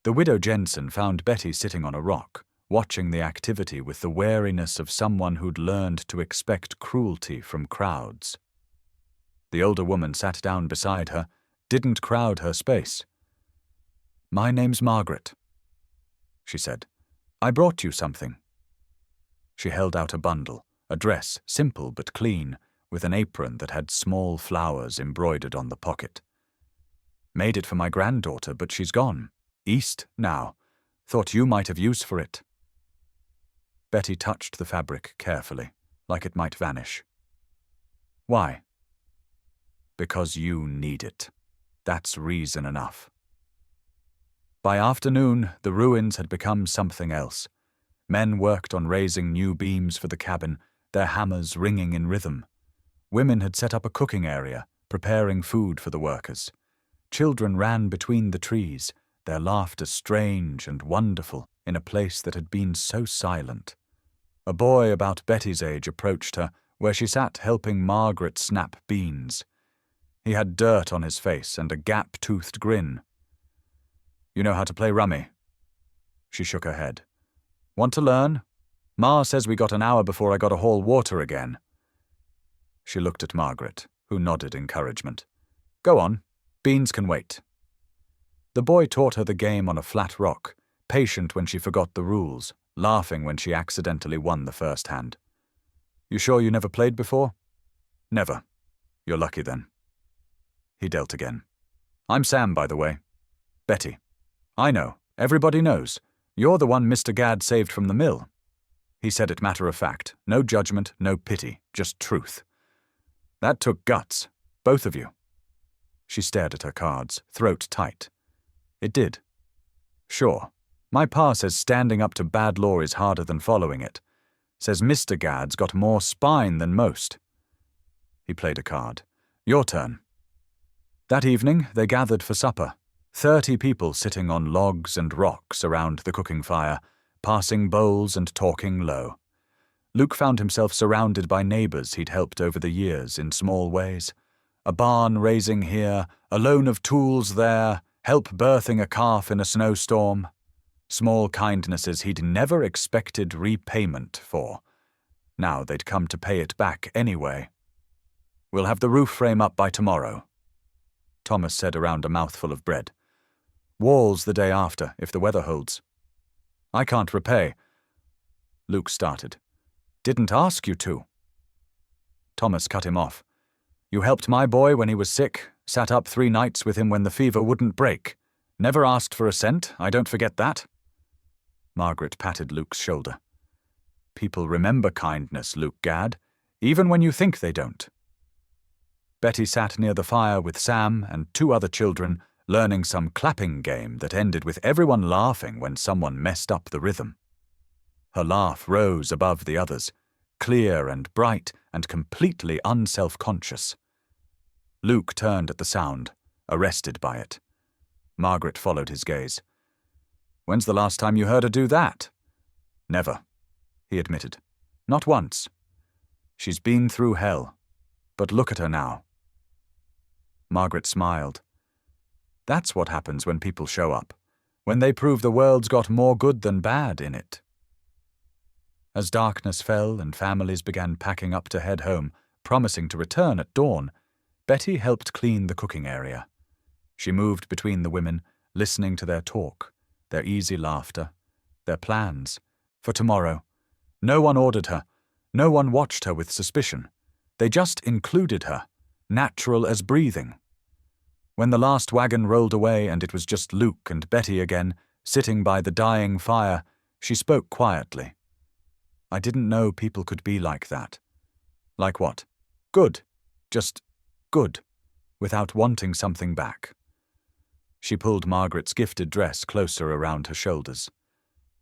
The widow Jensen found Betty sitting on a rock, watching the activity with the wariness of someone who'd learned to expect cruelty from crowds. The older woman sat down beside her, didn't crowd her space. My name's Margaret, she said. I brought you something. She held out a bundle, a dress, simple but clean, with an apron that had small flowers embroidered on the pocket. Made it for my granddaughter, but she's gone. East now. Thought you might have use for it. Betty touched the fabric carefully, like it might vanish. Why? Because you need it. That's reason enough. By afternoon, the ruins had become something else. Men worked on raising new beams for the cabin, their hammers ringing in rhythm. Women had set up a cooking area, preparing food for the workers. Children ran between the trees, their laughter strange and wonderful in a place that had been so silent. A boy about Betty's age approached her, where she sat helping Margaret snap beans. He had dirt on his face and a gap-toothed grin. You know how to play rummy? She shook her head. Want to learn? Ma says we got an hour before I got to haul water again. She looked at Margaret, who nodded encouragement. Go on, beans can wait. The boy taught her the game on a flat rock, patient when she forgot the rules, laughing when she accidentally won the first hand. You sure you never played before? Never. You're lucky then. He dealt again. I'm Sam, by the way. Betty. I know. Everybody knows. You're the one Mr. Gad saved from the mill. He said it matter of fact. No judgment, no pity, just truth. That took guts. Both of you. She stared at her cards, throat tight. It did. Sure. My pa says standing up to bad law is harder than following it. Says Mr. Gad's got more spine than most. He played a card. Your turn. That evening, they gathered for supper. 30 people sitting on logs and rocks around the cooking fire, passing bowls and talking low. Luke found himself surrounded by neighbors he'd helped over the years in small ways. A barn raising here, a loan of tools there, help birthing a calf in a snowstorm. Small kindnesses he'd never expected repayment for. Now they'd come to pay it back anyway. We'll have the roof frame up by tomorrow, Thomas said around a mouthful of bread. Walls the day after, if the weather holds. I can't repay. Luke started. Didn't ask you to. Thomas cut him off. "You helped my boy when he was sick, sat up 3 nights with him when the fever wouldn't break. Never asked for a cent, I don't forget that." Margaret patted Luke's shoulder. "People remember kindness, Luke Gad, even when you think they don't." Betty sat near the fire with Sam and 2 other children, learning some clapping game that ended with everyone laughing when someone messed up the rhythm. Her laugh rose above the others, clear and bright and completely unself-conscious. Luke turned at the sound, arrested by it. Margaret followed his gaze. "When's the last time you heard her do that?" "Never," he admitted. "Not once. She's been through hell. But look at her now." Margaret smiled. "That's what happens when people show up, when they prove the world's got more good than bad in it." As darkness fell and families began packing up to head home, promising to return at dawn, Betty helped clean the cooking area. She moved between the women, listening to their talk, their easy laughter, their plans. For tomorrow, no one ordered her, no one watched her with suspicion. They just included her, natural as breathing. When the last wagon rolled away and it was just Luke and Betty again, sitting by the dying fire, she spoke quietly. "I didn't know people could be like that." "Like what?" "Good. Just good, without wanting something back." She pulled Margaret's gifted dress closer around her shoulders.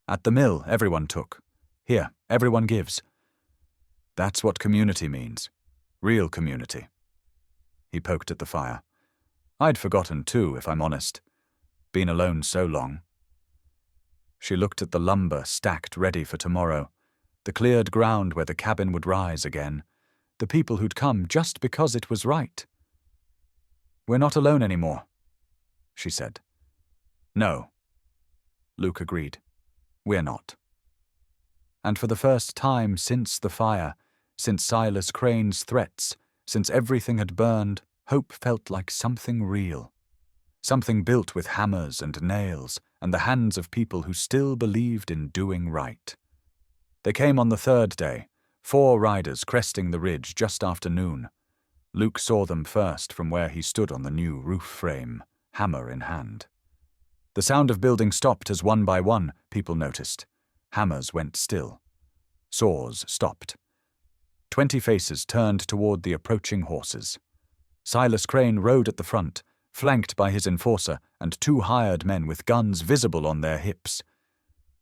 "At the mill, everyone took. Here, everyone gives. That's what community means. Real community." He poked at the fire. "I'd forgotten too, if I'm honest. Been alone so long." She looked at the lumber stacked ready for tomorrow, the cleared ground where the cabin would rise again, the people who'd come just because it was right. "We're not alone anymore," she said. "No," Luke agreed. "We're not." And for the first time since the fire, since Silas Crane's threats, since everything had burned, hope felt like something real. Something built with hammers and nails and the hands of people who still believed in doing right. They came on the 3rd day, 4 riders cresting the ridge just after noon. Luke saw them first from where he stood on the new roof frame, hammer in hand. The sound of building stopped as one by one people noticed. Hammers went still. Saws stopped. 20 faces turned toward the approaching horses. Silas Crane rode at the front, flanked by his enforcer and 2 hired men with guns visible on their hips.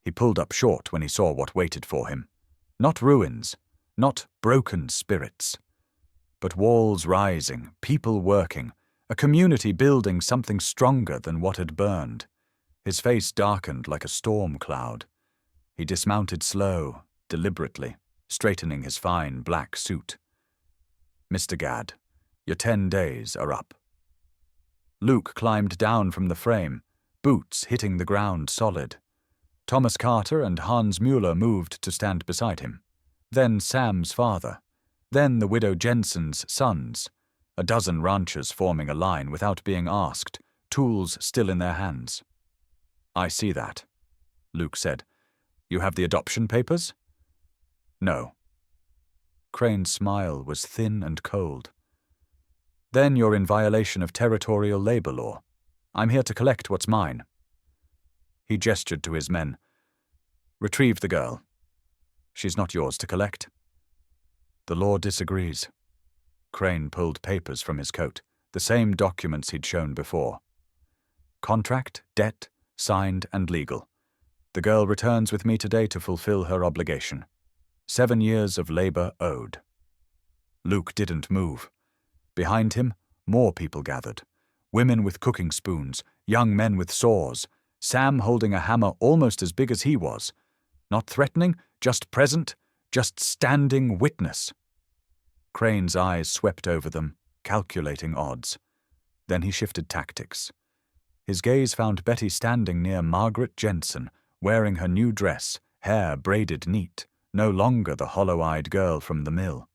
He pulled up short when he saw what waited for him. Not ruins, not broken spirits, but walls rising, people working, a community building something stronger than what had burned. His face darkened like a storm cloud. He dismounted slow, deliberately, straightening his fine black suit. "Mr. Gad, your 10 days are up." Luke climbed down from the frame, boots hitting the ground solid. Thomas Carter and Hans Mueller moved to stand beside him. Then Sam's father. Then the widow Jensen's sons. A dozen ranchers forming a line without being asked, tools still in their hands. "I see that," Luke said. "You have the adoption papers?" "No." Crane's smile was thin and cold. "Then you're in violation of territorial labor law. I'm here to collect what's mine." He gestured to his men. "Retrieve the girl. She's not yours to collect." "The law disagrees." Crane pulled papers from his coat, the same documents he'd shown before. "Contract, debt, signed and legal. The girl returns with me today to fulfill her obligation. 7 years of labor owed." Luke didn't move. Behind him, more people gathered. Women with cooking spoons, young men with saws, Sam holding a hammer almost as big as he was. Not threatening, just present, just standing witness. Crane's eyes swept over them, calculating odds. Then he shifted tactics. His gaze found Betty standing near Margaret Jensen, wearing her new dress, hair braided neat, no longer the hollow-eyed girl from the mill.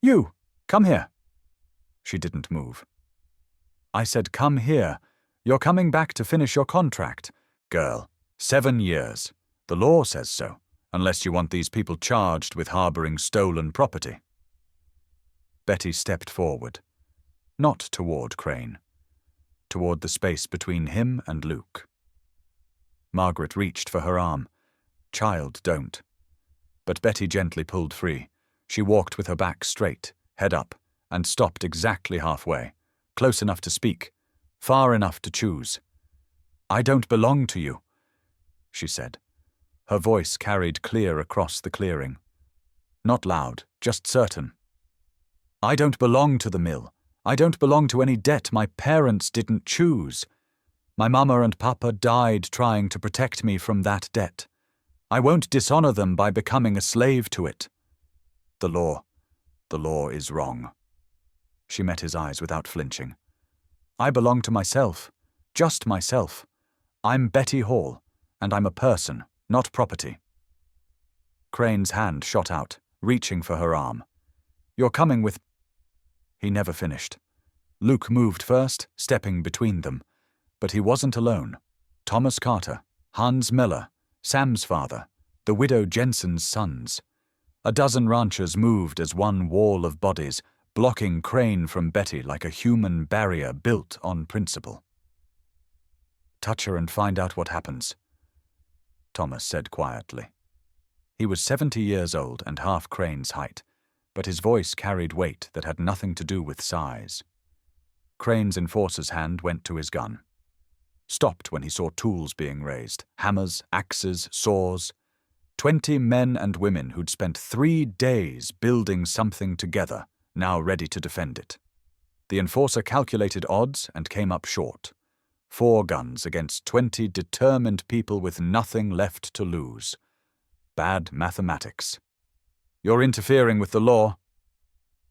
"You, come here." She didn't move. "I said come here. You're coming back to finish your contract. Girl, 7 years. The law says so, unless you want these people charged with harboring stolen property." Betty stepped forward. Not toward Crane. Toward the space between him and Luke. Margaret reached for her arm. Child, don't. But Betty gently pulled free. She walked with her back straight, head up, and stopped exactly halfway, close enough to speak, far enough to choose. "I don't belong to you," she said. Her voice carried clear across the clearing. Not loud, just certain. "I don't belong to the mill. I don't belong to any debt my parents didn't choose. My mama and papa died trying to protect me from that debt. I won't dishonor them by becoming a slave to it. The law is wrong." She met his eyes without flinching. "I belong to myself, just myself. I'm Bettie Hall, and I'm a person, not property." Crane's hand shot out, reaching for her arm. "You're coming with—" He never finished. Luke moved first, stepping between them. But he wasn't alone. Thomas Carter, Hans Miller, Sam's father, the widow Jensen's sons. A dozen ranchers moved as one wall of bodies, blocking Crane from Betty like a human barrier built on principle. "Touch her and find out what happens," Thomas said quietly. He was 70 years old and half Crane's height, but his voice carried weight that had nothing to do with size. Crane's enforcer's hand went to his gun. Stopped when he saw tools being raised, hammers, axes, saws. 20 men and women who'd spent 3 days building something together, now ready to defend it. The enforcer calculated odds and came up short. 4 guns against 20 determined people with nothing left to lose. Bad mathematics. "You're interfering with the law,"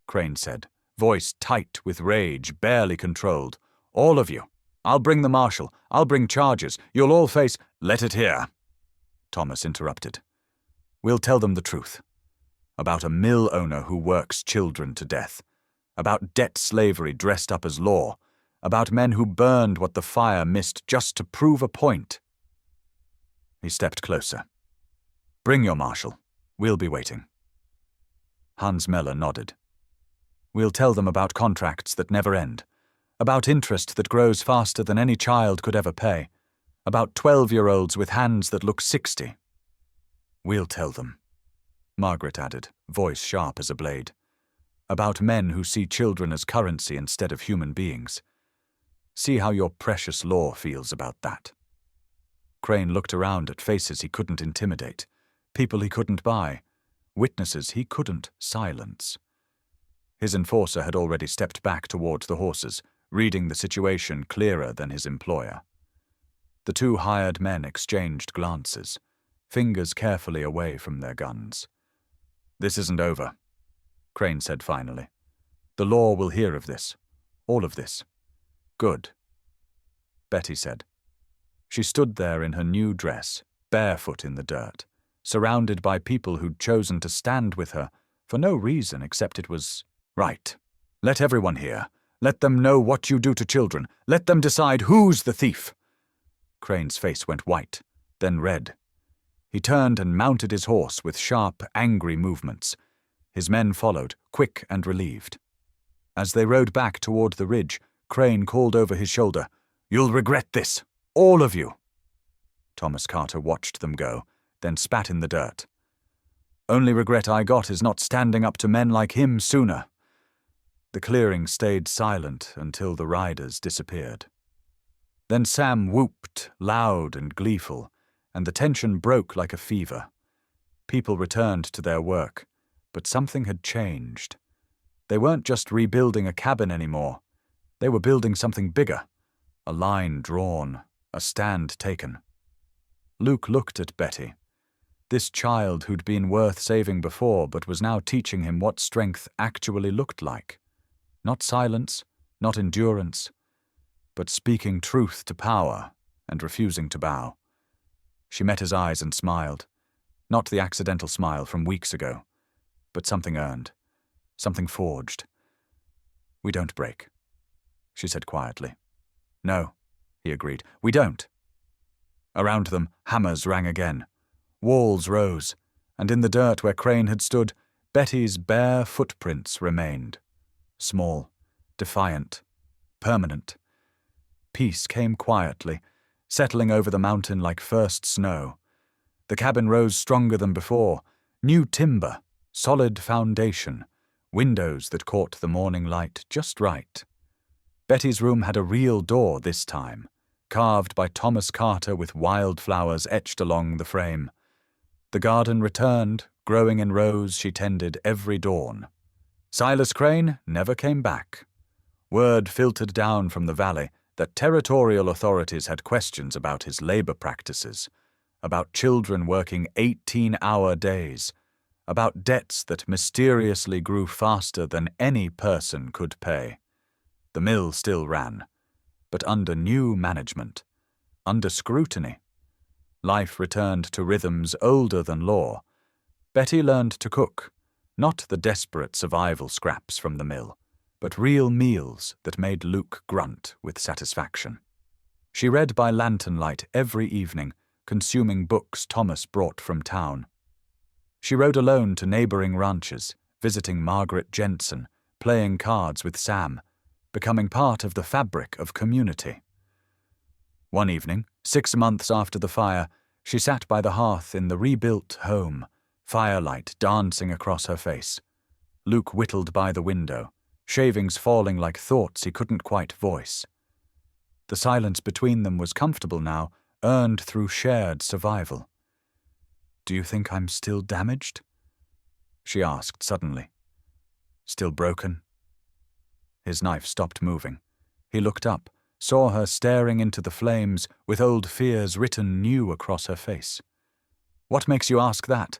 Crane said, voice tight with rage, barely controlled. "All of you. I'll bring the marshal. I'll bring charges. You'll all face—" "Let it hear," Thomas interrupted. "We'll tell them the truth. About a mill owner who works children to death. About debt slavery dressed up as law. About men who burned what the fire missed just to prove a point." He stepped closer. "Bring your marshal. We'll be waiting." Hans Miller nodded. "We'll tell them about contracts that never end. About interest that grows faster than any child could ever pay. About 12-year-olds with hands that look 60. We'll tell them," Margaret added, voice sharp as a blade. "About men who see children as currency instead of human beings. See how your precious law feels about that." Crane looked around at faces he couldn't intimidate, people he couldn't buy, witnesses he couldn't silence. His enforcer had already stepped back toward the horses, reading the situation clearer than his employer. The 2 hired men exchanged glances, fingers carefully away from their guns. "This isn't over," Crane said finally. "The law will hear of this, all of this." "Good," Betty said. She stood there in her new dress, barefoot in the dirt, surrounded by people who'd chosen to stand with her for no reason except it was right. "Let everyone hear. Let them know what you do to children. Let them decide who's the thief." Crane's face went white, then red. He turned and mounted his horse with sharp, angry movements. His men followed, quick and relieved. As they rode back toward the ridge, Crane called over his shoulder, "You'll regret this, all of you." Thomas Carter watched them go, then spat in the dirt. "Only regret I got is not standing up to men like him sooner." The clearing stayed silent until the riders disappeared. Then Sam whooped, loud and gleeful, and the tension broke like a fever. People returned to their work, but something had changed. They weren't just rebuilding a cabin anymore. They were building something bigger. A line drawn, a stand taken. Luke looked at Betty. This child who'd been worth saving before but was now teaching him what strength actually looked like. Not silence, not endurance, but speaking truth to power and refusing to bow. She met his eyes and smiled. Not the accidental smile from weeks ago, but something earned, something forged. "We don't break," she said quietly. "No," he agreed, "we don't." Around them, hammers rang again. Walls rose, and in the dirt where Crane had stood, Betty's bare footprints remained. small, defiant, permanent. Peace came quietly, settling over the mountain like first snow. The cabin rose stronger than before, new timber, solid foundation, windows that caught the morning light just right. Betty's room had a real door this time, carved by Thomas Carter with wildflowers etched along the frame. The garden returned, growing in rows she tended every dawn. Silas Crane never came back. Word filtered down from the valley that territorial authorities had questions about his labor practices, about children working 18-hour days, about debts that mysteriously grew faster than any person could pay. The mill still ran, but under new management, under scrutiny. Life returned to rhythms older than law. Betty learned to cook, not the desperate survival scraps from the mill, but real meals that made Luke grunt with satisfaction. She read by lantern light every evening, consuming books Thomas brought from town. She rode alone to neighboring ranches, visiting Margaret Jensen, playing cards with Sam, becoming part of the fabric of community. One evening, 6 months after the fire, she sat by the hearth in the rebuilt home, firelight dancing across her face. Luke whittled by the window, shavings falling like thoughts he couldn't quite voice. The silence between them was comfortable now, earned through shared survival. "Do you think I'm still damaged?" she asked suddenly. "Still broken?" His knife stopped moving. He looked up, saw her staring into the flames with old fears written new across her face. "What makes you ask that?"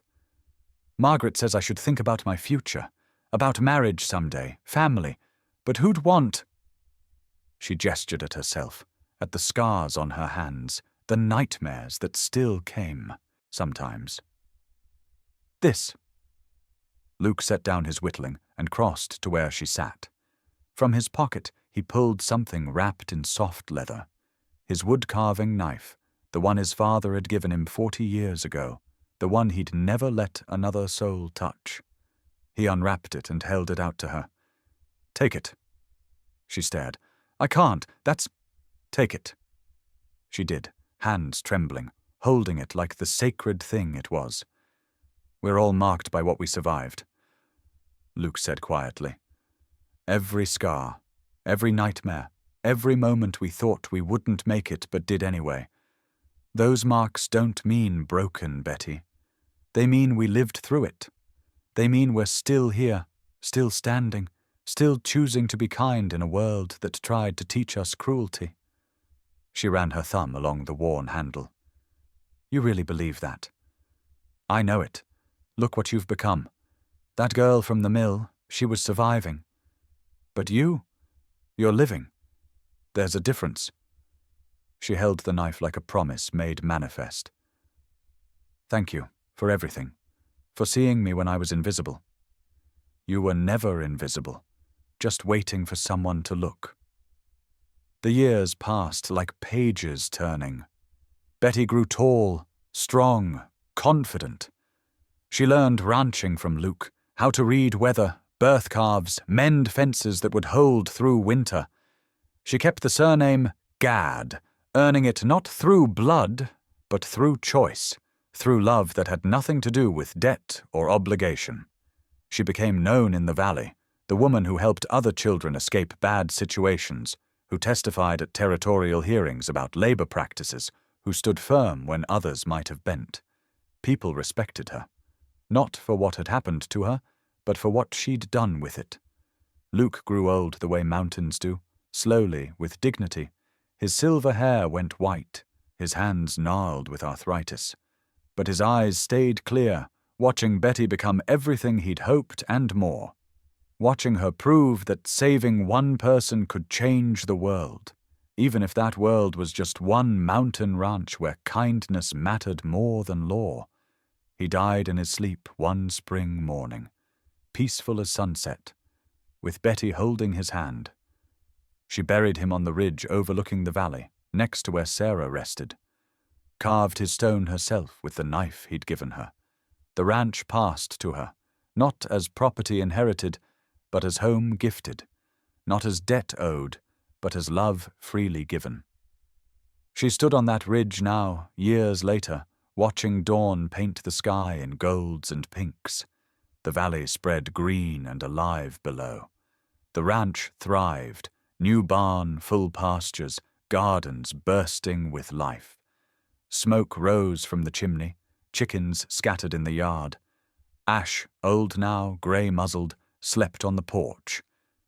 "Margaret says I should think about my future, about marriage someday, family, but who'd want—" She gestured at herself, at the scars on her hands, the nightmares that still came, sometimes. "This." Luke set down his whittling and crossed to where she sat. From his pocket he pulled something wrapped in soft leather. His wood-carving knife, the one his father had given him 40 years ago, the one he'd never let another soul touch. He unwrapped it and held it out to her. "Take it." She stared. "I can't. Take it." She did, hands trembling, holding it like the sacred thing it was. "We're all marked by what we survived," Luke said quietly. "Every scar, every nightmare, every moment we thought we wouldn't make it but did anyway. Those marks don't mean broken, Betty. They mean we lived through it. They mean we're still here, still standing, still choosing to be kind in a world that tried to teach us cruelty." She ran her thumb along the worn handle. "You really believe that?" "I know it. Look what you've become. That girl from the mill, she was surviving. But you're living. There's a difference." She held the knife like a promise made manifest. "Thank you for everything, for seeing me when I was invisible. You were never invisible, just waiting for someone to look." The years passed like pages turning. Betty grew tall, strong, confident. She learned ranching from Luke, how to read weather, birth calves, mend fences that would hold through winter. She kept the surname Gad, earning it not through blood, but through choice, through love that had nothing to do with debt or obligation. She became known in the valley, the woman who helped other children escape bad situations, who testified at territorial hearings about labor practices, who stood firm when others might have bent. People respected her, not for what had happened to her, but for what she'd done with it. Luke grew old the way mountains do, slowly, with dignity. His silver hair went white, his hands gnarled with arthritis. But his eyes stayed clear, watching Betty become everything he'd hoped and more. Watching her prove that saving one person could change the world, even if that world was just one mountain ranch where kindness mattered more than law. He died in his sleep one spring morning, peaceful as sunset, with Betty holding his hand. She buried him on the ridge overlooking the valley, next to where Sarah rested. Carved his stone herself with the knife he'd given her. The ranch passed to her, not as property inherited, but as home gifted, not as debt owed, but as love freely given. She stood on that ridge now, years later, watching dawn paint the sky in golds and pinks. The valley spread green and alive below. The ranch thrived, new barn, full pastures, gardens bursting with life. Smoke rose from the chimney, chickens scattered in the yard. Ash, old now, grey-muzzled, slept on the porch.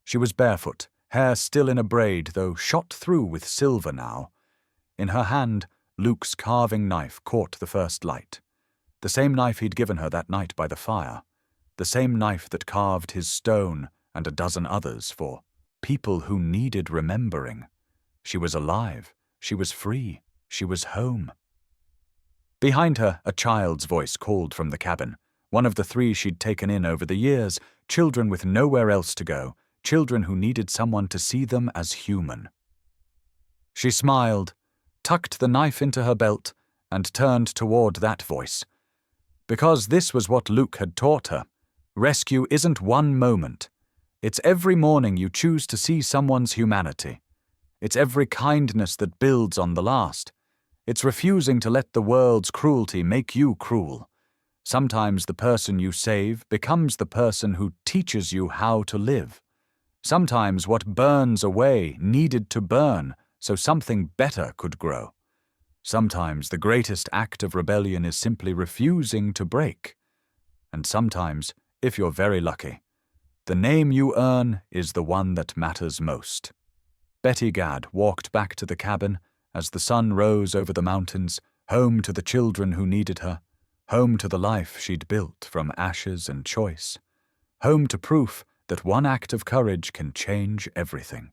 She was barefoot, hair still in a braid, though shot through with silver now. In her hand, Luke's carving knife caught the first light. The same knife he'd given her that night by the fire. The same knife that carved his stone and a dozen others for people who needed remembering. She was alive. She was free. She was home. Behind her, a child's voice called from the cabin, one of the 3 she'd taken in over the years, children with nowhere else to go, children who needed someone to see them as human. She smiled, tucked the knife into her belt, and turned toward that voice. Because this was what Luke had taught her. Rescue isn't one moment. It's every morning you choose to see someone's humanity. It's every kindness that builds on the last. It's refusing to let the world's cruelty make you cruel. Sometimes the person you save becomes the person who teaches you how to live. Sometimes what burns away needed to burn so something better could grow. Sometimes the greatest act of rebellion is simply refusing to break. And sometimes, if you're very lucky, the name you earn is the one that matters most. Bettie Gad walked back to the cabin as the sun rose over the mountains, home to the children who needed her, home to the life she'd built from ashes and choice, home to proof that one act of courage can change everything.